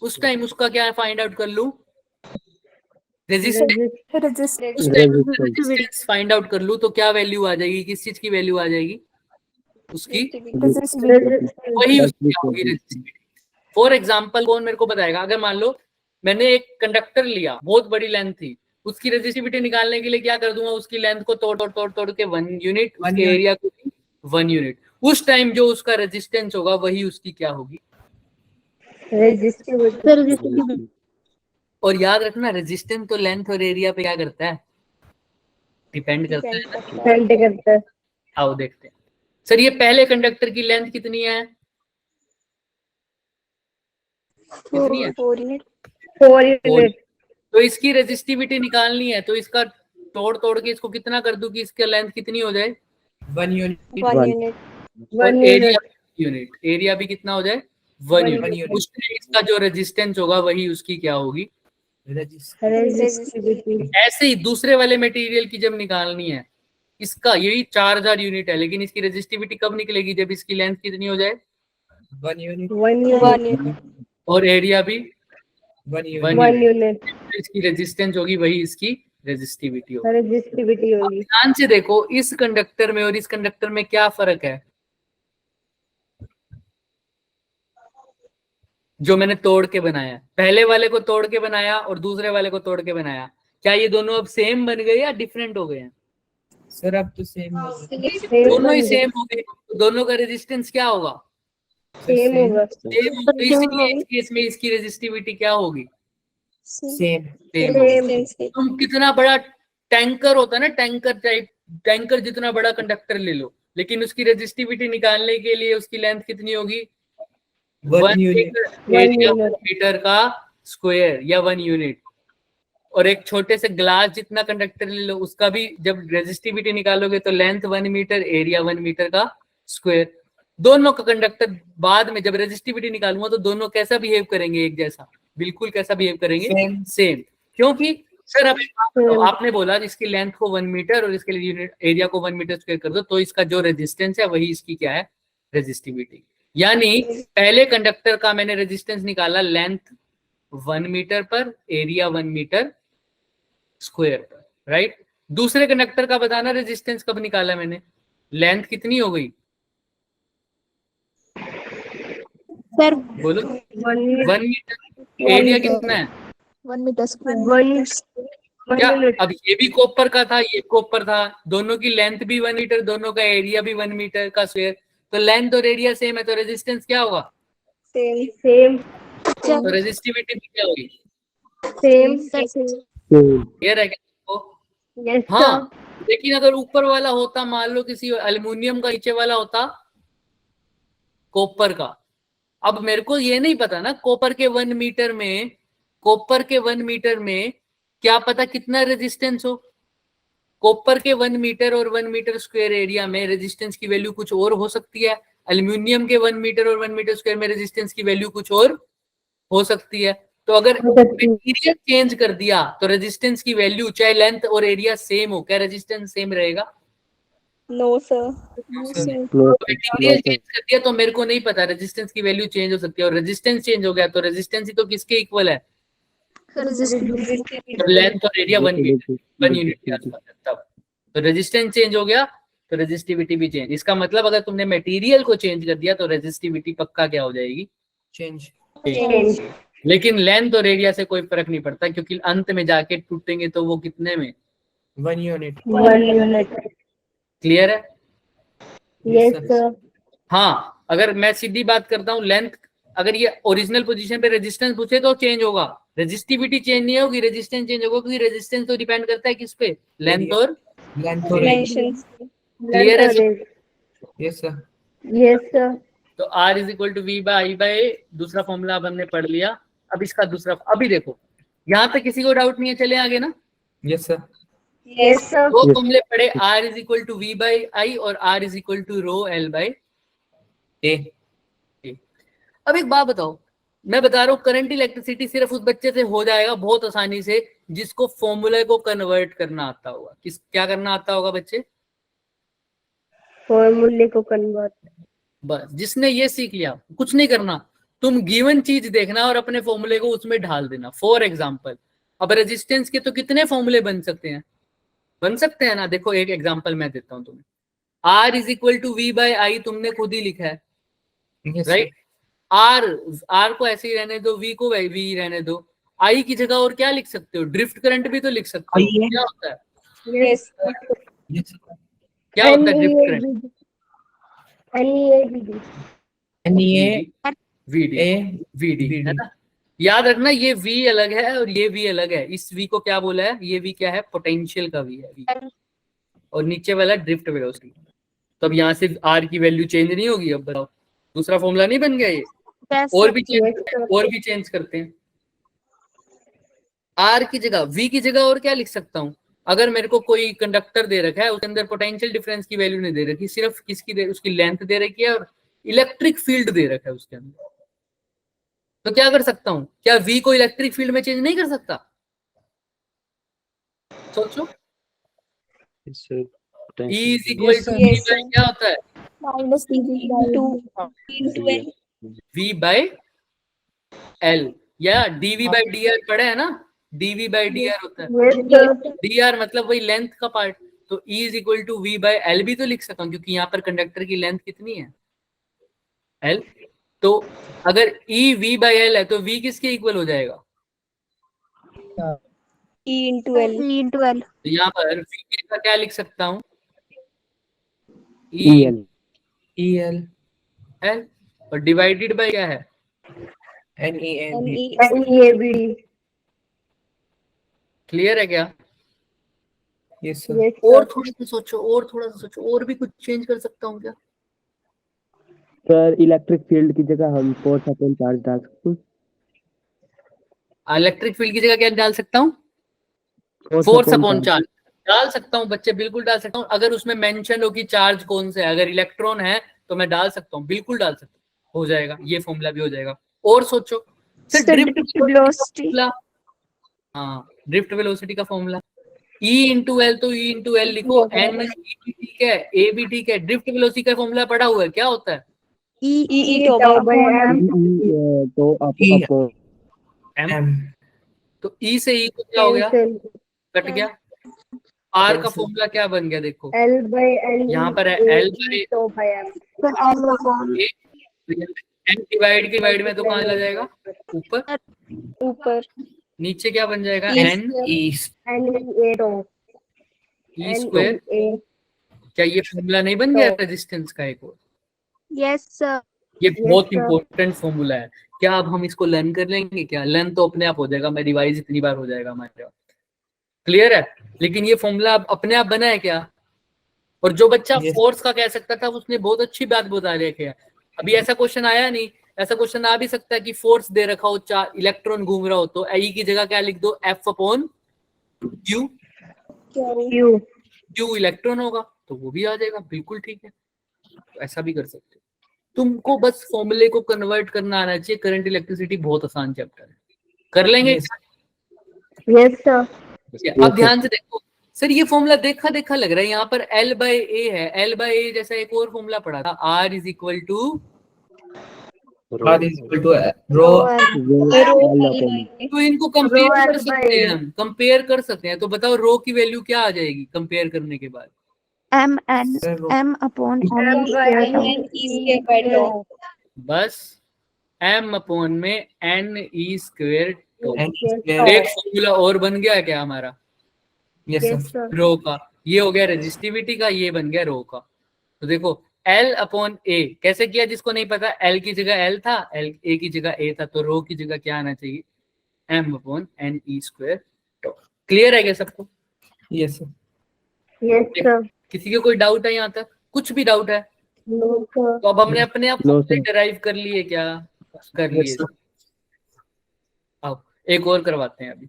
उस टाइम उसका क्या फाइंड आउट कर लूं? रेजिस्टेंस फाइंड आउट कर लूं तो क्या वैल्यू आ जाएगी? किस चीज की वैल्यू आ जाएगी? उसकी वही उसकी क्या होगी? रेजिस्टिविटी। फॉर एग्जाम्पल कौन मेरे को बताएगा? अगर मान लो मैंने एक कंडक्टर लिया, बहुत बड़ी लेंथ थी, उसकी रेजिस्टिविटी निकालने के लिए क्या कर दूंगा? उसकी लेंथ को तोड़ के 1 यूनिट, उसके एरिया को 1 यूनिट। उस टाइम जो उसका रेजिस्टेंस होगा वही उसकी क्या होगी? रेजिस्टिविटी। और याद रखना रेजिस्टेंस तो लेंथ और एरिया पे क्या करता है? डिपेंड करता है। आओ देखते हैं। सर ये पहले कंडक्टर की लेंथ कितनी है? कितनी है? 4 यूनिट। तो इसकी रेजिस्टिविटी निकालनी है तो इसका तोड़ के इसको कितना कर दूं कि इसका लेंथ कितनी हो जाए? 1 unit. 1 यूनिट। और एरिया भी कितना हो जाए? 1 यूनिट। उस टाइम इसका जो रेजिस्टेंस होगा वही उसकी क्या होगी? ऐसे ही दूसरे वाले मटेरियल की जब निकालनी है, इसका यही 4000 यूनिट है, लेकिन इसकी रेजिस्टिविटी कब निकलेगी? जब इसकी लेंथ कितनी हो जाए? 1 unit. 1 यूनिट। और एरिया भी 1 unit. 1 यूनिट। इसकी रेजिस्टेंस होगी वही इसकी रेजिस्टिविटी होगी। ध्यान से देखो इस कंडक्टर में और इस कंडक्टर में क्या फर्क है? जो मैंने तोड़ के बनाया, पहले वाले को तोड़ के बनाया और दूसरे वाले को तोड़ के बनाया, क्या ये दोनों अब सेम बन गए या डिफरेंट हो गए हैं? Sir, अब तो same दोनों ही सेम हो गए। दोनों का रेजिस्टेंस क्या होगा? सेम होगा. सेम। तो इसलिए इस केस में इसकी रेजिस्टिविटी क्या होगी? Same. तुम कितना बड़ा टैंकर होता है ना, टैंकर टाइप, टैंकर जितना बड़ा कंडक्टर ले लो, लेकिन उसकी रेजिस्टिविटी निकालने के लिए उसकी लेंथ कितनी होगी? 1 unit. एरिया मीटर का स्क्वायर या 1 यूनिट। और एक छोटे से ग्लास जितना कंडक्टर ले लो, उसका भी जब रेजिस्टिविटी निकालोगे तो लेंथ 1 मीटर, एरिया 1 मीटर का स्क्वायर। दोनों का कंडक्टर बाद में जब रेजिस्टिविटी निकालूंगा तो दोनों कैसा बिहेव करेंगे? एक जैसा, बिल्कुल कैसा बिहेव करेंगे? सेम। क्योंकि सर अब तो आपने बोला इसकी लेंथ को 1 मीटर और इसके यूनिट एरिया को 1 मीटर स्क्वायर कर दो, तो इसका जो रेजिस्टेंस है वही इसकी क्या है? रेजिस्टिविटी। यानी पहले कंडक्टर का मैंने रेजिस्टेंस निकाला लेंथ 1 मीटर पर, एरिया 1 मीटर स्क्वायर पर, राइट। दूसरे कंडक्टर का बताना रेजिस्टेंस कब निकाला मैंने? लेंथ कितनी हो गई? सर बोलो 1 मीटर एरिया कितना है 1 मीटर स्क्वायर क्या? अब ये भी कॉपर का था, ये कॉपर था, दोनों की लेंथ भी 1 मीटर, दोनों का एरिया भी 1 मीटर का स्क्वायर, तो लेंथ और एरिया सेम है, तो रेजिस्टेंस क्या होगा? सेम तो रेजिस्टिविटी भी क्या होगी? सेम क्लियर है क्या? यस हाँ, लेकिन अगर ऊपर वाला होता, मान लो किसी एल्युमिनियम का, नीचे वाला होता कॉपर का। अब मेरे को ये नहीं पता ना कॉपर के 1 मीटर में, कॉपर के 1 मीटर में क्या पता कितना रेजिस्टेंस हो। कॉपर के 1 मीटर और 1 मीटर स्क्वायर एरिया में रेजिस्टेंस की वैल्यू कुछ और हो सकती है, एल्युमिनियम के 1 मीटर और 1 मीटर स्क्वायर में रेजिस्टेंस की वैल्यू कुछ और हो सकती है। तो अगर मटेरियल चेंज कर दिया तो रेजिस्टेंस की वैल्यू चाहे लेंथ और एरिया सेम हो, क्या रेजिस्टेंस सेम रहेगा? नो सर मटेरियल चेंज कर दिया तो मेरे को नहीं पता, रेजिस्टेंस की वैल्यू चेंज हो सकती है, और रेजिस्टेंस चेंज हो गया तो रेजिस्टेंस ही तो किसके इक्वल है? जब लेंथ और एरिया 1 यूनिट के आसपास है तब। तो रेजिस्टेंस चेंज हो गया तो रेजिस्टिविटी भी चेंज। इसका मतलब अगर तुमने मटेरियल को चेंज कर दिया तो रेजिस्टिविटी पक्का क्या हो जाएगी? चेंज। लेकिन लेंथ और एरिया से कोई फर्क नहीं पड़ता, क्योंकि अंत में जाके टूटेंगे तो वो कितने में? 1 यूनिट। क्लियर है? Yes sir. हाँ, अगर मैं सीधी बात करता हूँ, लेंथ अगर ये ओरिजिनल पोजीशन पे रेजिस्टेंस पूछे तो चेंज होगा, रेजिस्टिविटी चेंज नहीं होगी, रेजिस्टेंस चेंज होगा, क्योंकि रेजिस्टेंस तो डिपेंड करता है किस पे? लेंथ और डायमेंशंस क्लियर है? Yes sir. यस सर तो R is equal to V by I by दूसरा फॉर्मूला अब हमने पढ़ लिया। अब इसका दूसरा, अभी देखो यहाँ पे किसी को डाउट नहीं है, चले आगे ना। Yes sir. यस सर दो फॉर्मूले पढ़े, R is equal to V by I और R is equal to rho L by A. अब एक बात बताओ, मैं बता रहा हूँ करंट इलेक्ट्रिसिटी सिर्फ उस बच्चे से हो जाएगा बहुत आसानी से जिसको फॉर्मूले को कन्वर्ट करना आता होगा। किस क्या करना आता होगा बच्चे? फॉर्मूले को कन्वर्ट। बस जिसने ये सीख लिया, कुछ नहीं करना, तुम गिवन चीज देखना और अपने फॉर्मूले को उसमें ढाल देना। फॉर एग्जांपल, अब रेजिस्टेंस के तो कितने फॉर्मूले बन सकते हैं? बन सकते हैं ना। देखो एक एग्जांपल मैं देता हूं तुम्हें, R is equal to V by I तुमने खुद ही लिखा है, राइट? R को ऐसे ही रहने दो, V को V रहने दो, I की जगह और क्या लिख सकते हो? ड्रिफ्ट करंट भी तो लिख सकते हो। क्या होता है? यस क्या होता है ड्रिफ्ट करंट? VD है ना। याद रखना ये V अलग है और ये V अलग है। इस V को क्या बोला है? ये V क्या है? पोटेंशियल का V है V। और नीचे वाला ड्रिफ्ट वेलोसिटी। तो अब यहाँ से R की वैल्यू चेंज नहीं होगी। अब बताओ दूसरा फॉर्मूला नहीं बन गया ये? और भी चेंज करते हैं। R की जगह V की जगह और क्या लिख सकता हूँ? अगर मेरे को कोई कंडक्टर दे रखा है, उसके अंदर पोटेंशियल डिफरेंस की वैल्यू नहीं दे रखी, सिर्फ किसकी उसकी लेंथ दे रखी है और इलेक्ट्रिक फील्ड दे रखा है उसके अंदर, तो क्या कर सकता हूं? क्या V को इलेक्ट्रिक फील्ड में चेंज नहीं कर सकता? सोचो। E is equal to V by क्या होता है? माइनस V बाई L या dV बाई dr पढ़े है ना? dV बाई dr होता है। dr मतलब वही लेंथ का पार्ट। तो E is equal to V by L भी तो लिख सकता हूँ, क्योंकि यहाँ पर कंडक्टर की लेंथ कितनी है? L। तो अगर E V बाई L है तो V किसके इक्वल हो जाएगा? E into L। तो यहाँ पर V का क्या लिख सकता हूँ? EL L। और डिवाइडेड बाय क्या है? NEAB। क्लियर है क्या? Yes sir. और थोड़ा सा सोचो, और थोड़ा सा सोचो, और भी कुछ चेंज कर सकता हूँ क्या? सर इलेक्ट्रिक फील्ड की जगह हम फोर्स अपॉन चार्ज डाल सकते हैं। इलेक्ट्रिक फील्ड की जगह क्या डाल सकता हूँ? फोर्स अपॉन चार्ज डाल सकता हूँ बच्चे, बिल्कुल डाल सकता हूँ। अगर उसमें मेंशन हो कि चार्ज कौन से है, अगर इलेक्ट्रॉन है तो मैं डाल सकता हूँ, बिल्कुल डाल सकता हूँ, हो जाएगा, ये फॉर्मूला भी हो जाएगा। और सोचो ड्रिफ्ट वेलोसिटी। हाँ, ड्रिफ्ट वेलोसिटी का फॉर्मूला E इंटू एल, तो E इंटू एल लिखो, N ठीक है, A भी ठीक है। ड्रिफ्ट वेलोसिटी का फॉर्मूला पढ़ा हुआ है, क्या होता है? M। तो E से E को क्या हो गया? कट गया। R का फॉर्मूला क्या बन गया? देखो यहाँ पर है L बाई n डिवाइड में तो कहाँ चला जाएगा, ऊपर, ऊपर नीचे क्या बन जाएगा, E n square. e square. क्या ये फॉर्मूला नहीं बन गया रेजिस्टेंस का एक और? Yes, sir. ये बहुत इंपॉर्टेंट फॉर्मूला है। क्या अब हम इसको लर्न कर लेंगे क्या? लर्न तो अपने आप हो जाएगा, मैं रिवाइज इतनी बार हो जाएगा हमारे पास, क्लियर है। लेकिन ये फॉर्मूला अब अपने आप बना है क्या? और जो बच्चा Yes. फोर्स का कह सकता था उसने बहुत अच्छी बात बता रखी है। अभी ऐसा क्वेश्चन आया नहीं, ऐसा क्वेश्चन आ भी सकता है कि फोर्स दे रखा हो, 4 इलेक्ट्रॉन घूम रहा हो, तो ई की जगह क्या लिख दो, F upon Q, Q electron होगा, तो वो भी आ जाएगा, बिल्कुल ठीक है। तो ऐसा भी कर सकते हो। तुमको बस फॉर्मूले को कन्वर्ट करना आना चाहिए। करंट इलेक्ट्रिसिटी बहुत आसान चैप्टर है, कर लेंगे। Yes, sir. अब ध्यान से देखो सर, ये फॉर्मूला देखा देखा लग रहा है, यहाँ पर L बाय ए है। L बाय ए जैसा एक और फॉर्मूला पढ़ा था, R is equal to, R is equal to rho. तो इनको कंपेयर कर सकते हैं हम, कंपेयर कर सकते हैं। तो बताओ रो की वैल्यू क्या आ जाएगी कंपेयर करने के बाद? Sir, rho. M upon N E square. बस m अपॉन में n e square. N square. एक फॉर्मूला और बन गया क्या हमारा Yes, sir. रो का? ये हो गया रेजिस्टिविटी का, ये बन गया रो का। तो देखो L अपॉन ए कैसे किया, जिसको नहीं पता, L की जगह L था, L A की जगह A था, तो रो की जगह क्या आना चाहिए, m upon n e square. Clear है क्या सबको? Yes, sir. Yes, sir. किसी को कोई डाउट है यहाँ तक? कुछ भी डाउट है No, sir. तो अब हमने अपने आप No, sir. डिराइव कर लिए क्या? कर Yes, लिए। sir. अब एक और करवाते हैं अभी।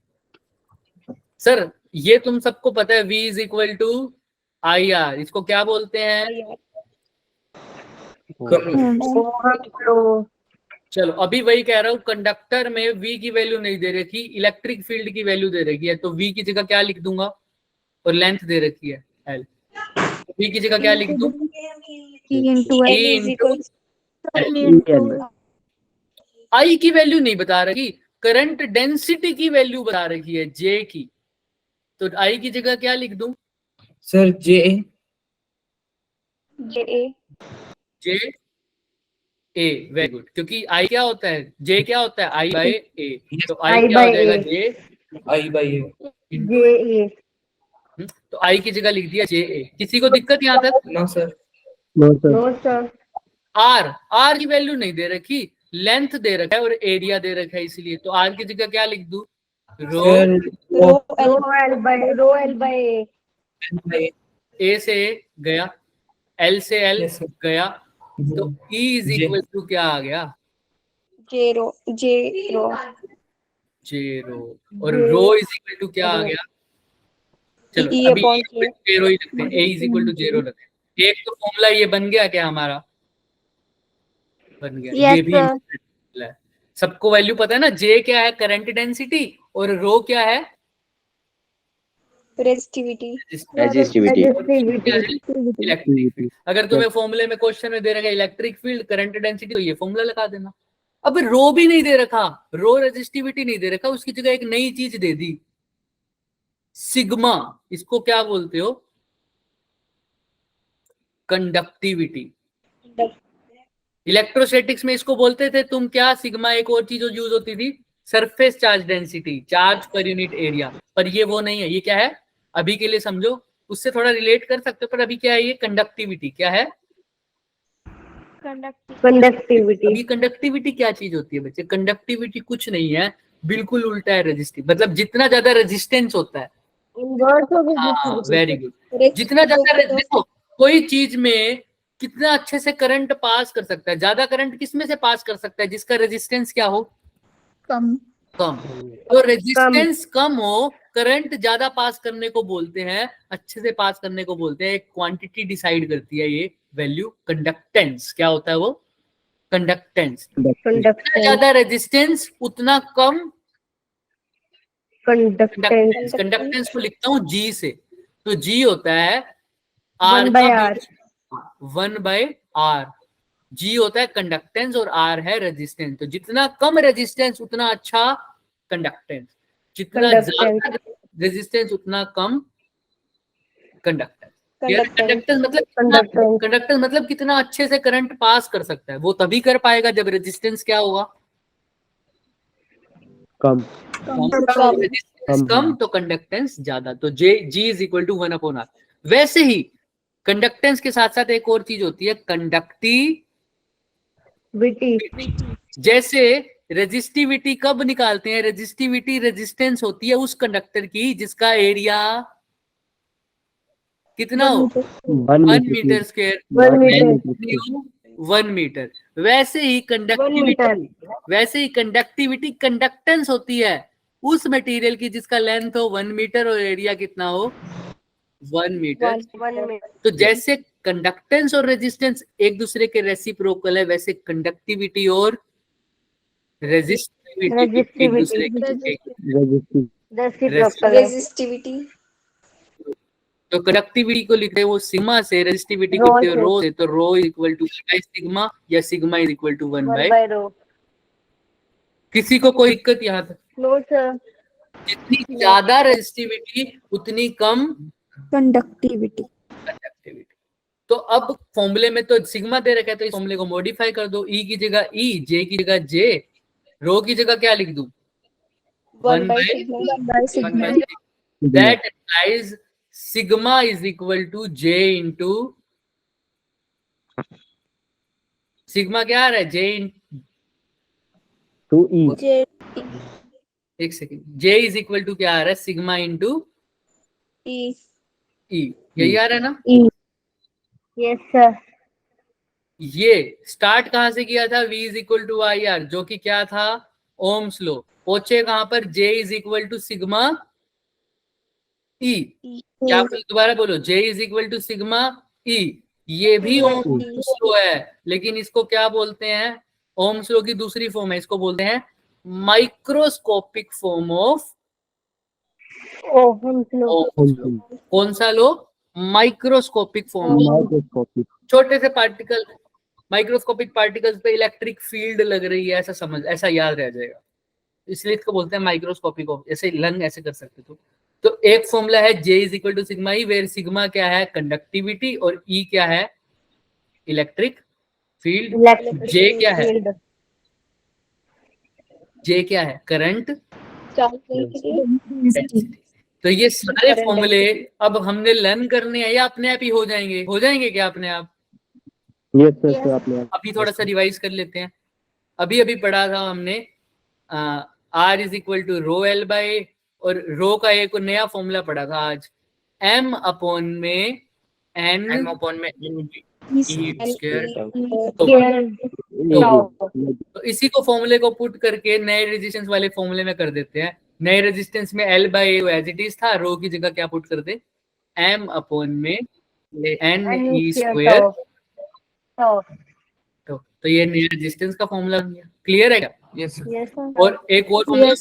सर ये तुम सबको पता है, V is equal to I R, इसको क्या बोलते हैं? चलो अभी वही कह रहा हूँ, कंडक्टर में V की वैल्यू नहीं दे रखी, इलेक्ट्रिक फील्ड की वैल्यू दे रखी है, तो V की जगह क्या लिख दूंगा, और लेंथ दे रखी है L, V की जगह क्या लिख दूं, E into E L. into I की वैल्यू नहीं बता रखी, करंट डेंसिटी की वैल्यू बता रखी है, J की, तो I की जगह क्या लिख दूं, Sir, J. J A, very good, क्योंकि I क्या होता है, J क्या होता है, I बाय A, तो I क्या हो जाएगा, J I by A. into, तो I की जगह लिख दिया J A। किसी को दिक्कत यहाँ तक? No, sir. No, sir. R की वैल्यू नहीं दे रखी, लेंथ दे रखा है और एरिया दे रखा है, इसलिए तो R की जगह क्या लिख दूं, रो, Sir, L by A. A से गया, L से L Yes, sir. गया, तो E is J. Equal to क्या आ गया, J रो. J रो, और रो इज इक्वल टू क्या आ गया, चलो E अभी upon K. J रो ही लिखते हैं, A is equal to J rho रखते हैं। एक तो फॉर्मूला ये बन गया क्या हमारा, बन गया। Yes, ये भी sir. important है। सबको वैल्यू पता है ना, J क्या है, करंट डेंसिटी, और रो क्या है, Resistivity. Electric field. अगर तुम्हें फॉर्मूले में क्वेश्चन में दे रखा है इलेक्ट्रिक फील्ड करंट डेंसिटी, तो ये फॉर्मूला लगा देना। अब रो भी नहीं दे रखा, रो रेजिस्टिविटी नहीं दे रखा, उसकी जगह एक नई चीज दे दी, सिग्मा, इसको क्या बोलते हो, कंडक्टिविटी। इलेक्ट्रोस्टैटिक्स में इसको बोलते थे तुम क्या, सिग्मा, एक और चीज यूज होती थी, सरफेस चार्ज डेंसिटी, चार्ज पर यूनिट एरिया, पर ये वो नहीं है। ये क्या है, अभी के लिए समझो, उससे थोड़ा रिलेट कर सकते हो, पर अभी क्या है, ये कंडक्टिविटी क्या है, अभी कंडक्टिविटी क्या चीज होती है बच्चे, कंडक्टिविटी कुछ नहीं है, बिल्कुल उल्टा है रेजिस्टिव, मतलब जितना ज्यादा रेजिस्टेंस होता है, हाँ वेरी गुड, जितना ज्यादा देखो कोई चीज में कितना अच्छे से करंट पास कर सकता है, ज्यादा करंट किस में से पास कर सकता है, जिसका रेजिस्टेंस क्या हो, कम. तो रेजिस्टेंस कम हो, करंट ज्यादा पास करने को बोलते हैं, अच्छे से पास करने को बोलते हैं। एक क्वांटिटी डिसाइड करती है ये वैल्यू, कंडक्टेंस, क्या होता है वो, कंडक्टेंस। जितना ज्यादा रेजिस्टेंस उतना कम कंडक्टेंस। कंडक्टेंस को लिखता हूं G से, तो G होता है R का 1/R, G होता है कंडक्टेंस और R है रेजिस्टेंस। तो जितना कम रेजिस्टेंस उतना अच्छा कंडक्टेंस, जितना ज्यादा रेजिस्टेंस उतना कम कंडक्टेंस। कंडक्टेंस मतलब कितना अच्छे से करंट पास कर सकता है, वो तभी कर पाएगा जब रेजिस्टेंस क्या होगा, कम। रेजिस्टेंस कम तो कंडक्टेंस ज्यादा, तो जी इज इक्वल टू 1/r। वैसे ही कंडक्टेंस के साथ साथ एक और चीज होती है कंडक्टिविटी। जैसे रेजिस्टिविटी कब निकालते हैं, रेजिस्टिविटी रेजिस्टेंस होती है उस कंडक्टर की जिसका एरिया कितना हो, 1 मीटर स्क्वायर, 1 मीटर। वैसे ही कंडक्टिविटी कंडक्टेंस होती है उस मटेरियल की जिसका लेंथ हो 1 मीटर और एरिया कितना हो 1 मीटर। तो जैसे कंडक्टेंस और रेजिस्टेंस एक दूसरे के रेसिप्रोकल है, वैसे कंडक्टिविटी और रेजिस्टिविटी एक दूसरे के रेजिस्टिविटी। तो कंडक्टिविटी को लिखते हैं वो सिग्मा से, रेजिस्टिविटी को लिखते हैं रो से, तो रो इक्वल टू सिग्मा या सिग्मा इज इक्वल टू 1/रो। किसी को कोई दिक्कत यहाँ तक? No sir. जितनी ज्यादा रेजिस्टिविटी उतनी कम कंडक्टिविटी। तो अब फॉर्मूले में तो सिग्मा दे रखा है, तो इस फॉर्मूले को मॉडिफाई कर दो, ई की जगह ई, जे की जगह जे, रो की जगह क्या लिख दूं 1/सिग्मा। That implies sigma is equal to J into sigma क्या आ रहा है जे टू ई। एक second, J is equal to क्या आ रहा है सिग्मा इंटू ई, यही आ रहा है ना? Yes sir. ये स्टार्ट कहां से किया था, v is equal to I R, जो कि क्या था ओम्स लॉ। पहुंचे कहां पर, j is equal to sigma E. क्या दोबारा बोलो, j is equal to sigma E. ये भी ओम्स लॉ है, लेकिन इसको क्या बोलते हैं, ओम्स लॉ की दूसरी फॉर्म है, इसको बोलते हैं microscopic form of Ohm's law. कौन सा लॉ, माइक्रोस्कोपिक फॉर्म। छोटे से पार्टिकल, माइक्रोस्कोपिक पार्टिकल्स पे इलेक्ट्रिक फील्ड लग रही है, ऐसा समझ, ऐसा याद रह जाएगा, इसलिए इसको बोलते हैं माइक्रोस्कोपिक। ऐसे लंग ऐसे कर सकते तो एक फॉर्मूला है J is equal to sigma E, where sigma क्या है कंडक्टिविटी और E क्या है इलेक्ट्रिक फील्ड। J क्या है, J क्या है करंट। तो ये सारे फॉर्मूले अब हमने लर्न करने हैं या अपने आप ही हो जाएंगे क्या अपने आप? यस सर, अपने आप। अभी थोड़ा सा रिवाइज कर लेते हैं। अभी पढ़ा था हमने R is equal to rho L by, और रो का एक नया फॉर्मूला पढ़ा था आज, M अपॉन में N तो इसी को फॉर्मूले को पुट करके नए रेजिस्टेंस वाले फॉर्मूले में कर देते हैं। नए रेजिस्टेंस में L by as it is था, रो की जगह क्या पुट कर दे M अपॉन में NE स्क्वायर। तो ये नया रेजिस्टेंस का फॉर्मूला बन गया। क्लियर है क्या? Yes, sir. और एक और formula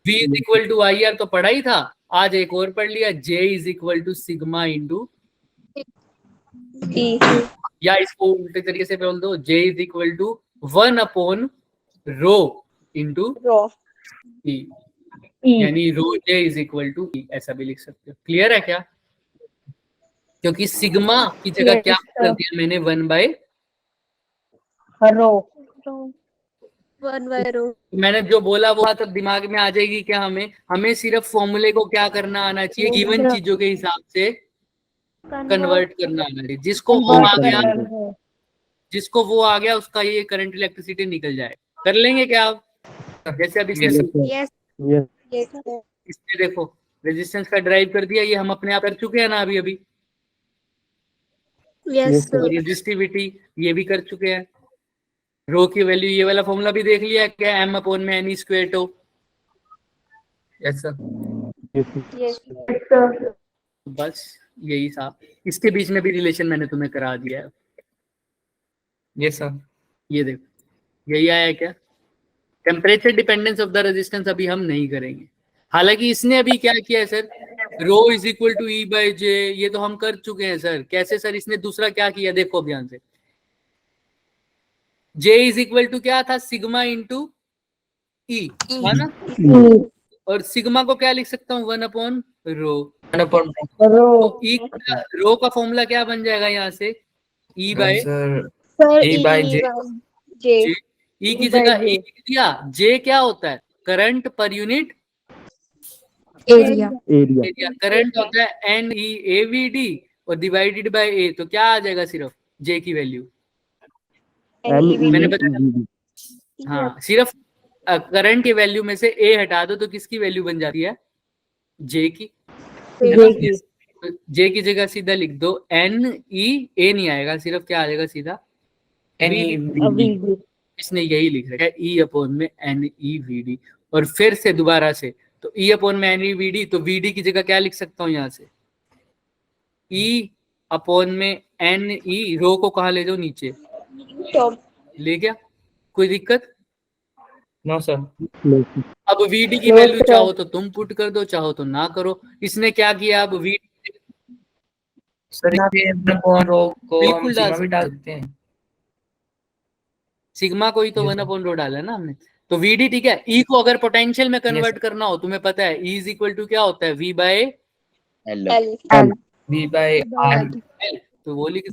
V is equal to I R तो पढ़ा ही था, आज एक और पढ़ लिया, J is equal to sigma into E, या इसको उल्टे तरीके से बोल दो, J is equal to 1 upon rho into E, यानी rho J is equal to E, ऐसा भी लिख सकते हो। क्लियर है क्या? क्योंकि सिग्मा की जगह क्या कर दिया मैंने 1/रो। मैंने जो बोला वो तब दिमाग में आ जाएगी क्या, हमें सिर्फ फॉर्मूले को क्या करना आना चाहिए, गिवन चीजों के हिसाब से कन्वर्ट करना आना चाहिए। जिसको वो आ गया उसका ये करंट इलेक्ट्रिसिटी निकल जाए। कर लेंगे क्या आप? जैसे अभी इसमें देखो रेजिस्टेंस का ड्राइव कर दिया, ये हम अपने आप कर चुके हैं ना अभी। रेजिस्टिविटी ये भी कर चुके हैं। रो की वैल्यू ये वाला फॉर्मूला भी देख लिया क्या, M अपॉन में NE square two. Yes sir, बस यही था। इसके बीच में भी रिलेशन मैंने तुम्हें करा दिया है। Yes, sir. ये देखो यही आया क्या, temperature dependence of the resistance अभी हम नहीं करेंगे। हालांकि इसने अभी क्या किया है sir, rho is equal to E by J, ये तो हम कर चुके हैं सर। कैसे सर? इसने दूसरा क्या किया देखो ध्यान से, J इज इक्वल टू क्या था सिग्मा इंटू E है ना, और सिग्मा को क्या लिख सकता हूँ 1 अपॉन रो। वन अपॉन तो ई रो का फॉर्मूला क्या बन जाएगा यहाँ से? ई bye sir sir E by J. जे ई की E by जगह J. ई लिख दिया। जे क्या होता है? Current per unit area area area. Current होता है NEAVD और डिवाइडेड बाय ए, तो क्या आ जाएगा सिर्फ जे की वैल्यू? मैंने बताया हाँ, सिर्फ करंट की वैल्यू में से ए हटा दो तो किसकी वैल्यू बन जाती है? जे की। J की। जे की जगह सीधा लिख दो NE, ए नहीं आएगा, सिर्फ क्या आ जाएगा सीधा? NEVD. इसने यही लिख रखा है ई अपॉन में NEVD। और फिर से दोबारा से, तो ई अपॉन में NEVD, तो VD की जगह क्या लिख सकता हूँ यहाँ से? ई अपॉन में NE, रो को कहाँ ले जाओ? नीचे टॉप ले गया, कोई दिक्कत? No sir. अब VD की No, वैल्यू sir. चाहो तो तुम पुट कर दो, चाहो तो ना करो। इसने क्या किया? अब VD सर यहाँ पे वन अपॉन रो को हम बिल्कुल डाल सिग्मा भी सकते डाल हैं। सकते हैं। सिग्मा को ही तो Yes, one sir. Upon rho डाला है ना हमने। तो VD ठीक है। E को अगर पोटेंशियल में कन्वर्ट करना हो, तुम्हें पता है E इज इक्वल टू क्या होता है? V by L V by R. L। तो वो लिख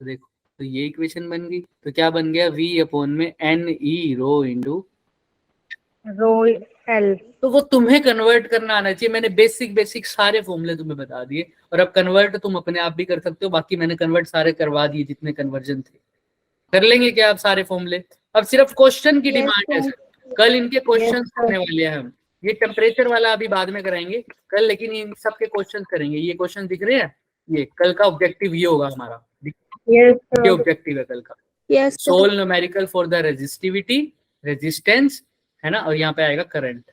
देखो, तो ये इक्वेशन बन गई। तो क्या बन गया? V अपॉन में NE rho into. Rho L. तो वो तुम्हें कन्वर्ट करना आना चाहिए। मैंने बेसिक सारे फॉर्मूले तुम्हें बता दिए, और अब कन्वर्ट तुम अपने आप भी कर सकते हो। बाकी मैंने कन्वर्ट सारे करवा दिए, जितने कन्वर्जन थे। कर लेंगे क्या आप सारे फॉर्मूले? अब सिर्फ क्वेश्चन की Yes, डिमांड है sir. सर। कल इनके क्वेश्चन Yes, sir. करने वाले हैं हम। ये टेम्परेचर वाला अभी बाद में कराएंगे कल, लेकिन इन सबके क्वेश्चन करेंगे। ये क्वेश्चन दिख रहे हैं? ये कल का ऑब्जेक्टिव ये होगा हमारा। Yes, ये sir. ऑब्जेक्टिव है कल का। Yes, sir. Solve numerical for the resistivity, resistance, है ना, और यहाँ पे आएगा करंट,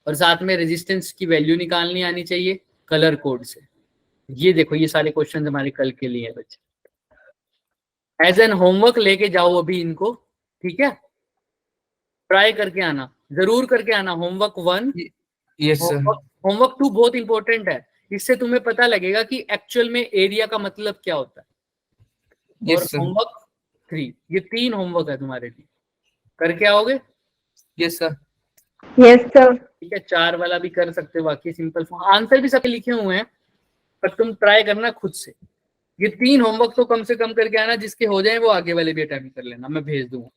और साथ में रेजिस्टेंस की वैल्यू निकालनी आनी चाहिए कलर कोड से। ये देखो, ये सारे क्वेश्चन हमारे कल के लिए हैं बच्चे। एज एन होमवर्क लेके जाओ अभी इनको, ठीक है? ट्राई करके आना, जरूर करके आना। Homework 1, Yes, sir. होमवर्क 2 बहुत इंपॉर्टेंट है। इससे तुम्हें पता लगेगा कि एक्चुअल में एरिया का मतलब क्या होता है। और Yes, sir. होमवर्क 3, ये 3 होमवर्क है तुम्हारे लिए। करके आओगे? Yes, sir. Yes, sir. ठीक है, 4 वाला भी कर सकते हो। बाकी सिंपल आंसर भी सब लिखे हुए हैं, पर तुम ट्राई करना खुद से। ये 3 होमवर्क तो कम से कम करके आना, जिसके हो जाए वो आगे वाले भी अटेम्प्ट कर लेना, मैं भेज दूंगा।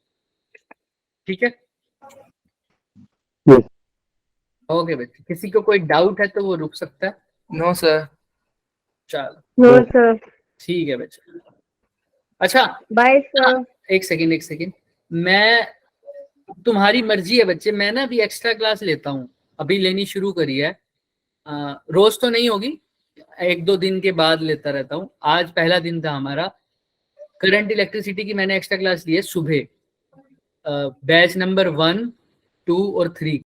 ठीक है? Yes. ओके बच्चे, किसी को कोई डाउट है तो वो रुक सकता है। No, sir. चलो No, sir. ठीक है बच्चे। अच्छा, Bye, sir. एक सेकंड, मैं, तुम्हारी मर्जी है बच्चे। मैं ना अभी एक्स्ट्रा क्लास लेता हूँ, अभी लेनी शुरू करी है। रोज तो नहीं होगी, 1-2 दिन के बाद लेता रहता हूँ। आज पहला दिन था हमारा। करंट इलेक्ट्रिसिटी की मैंने एक्स्ट्रा क्लास ली है सुबह, बैच नंबर 1, 2 और 3।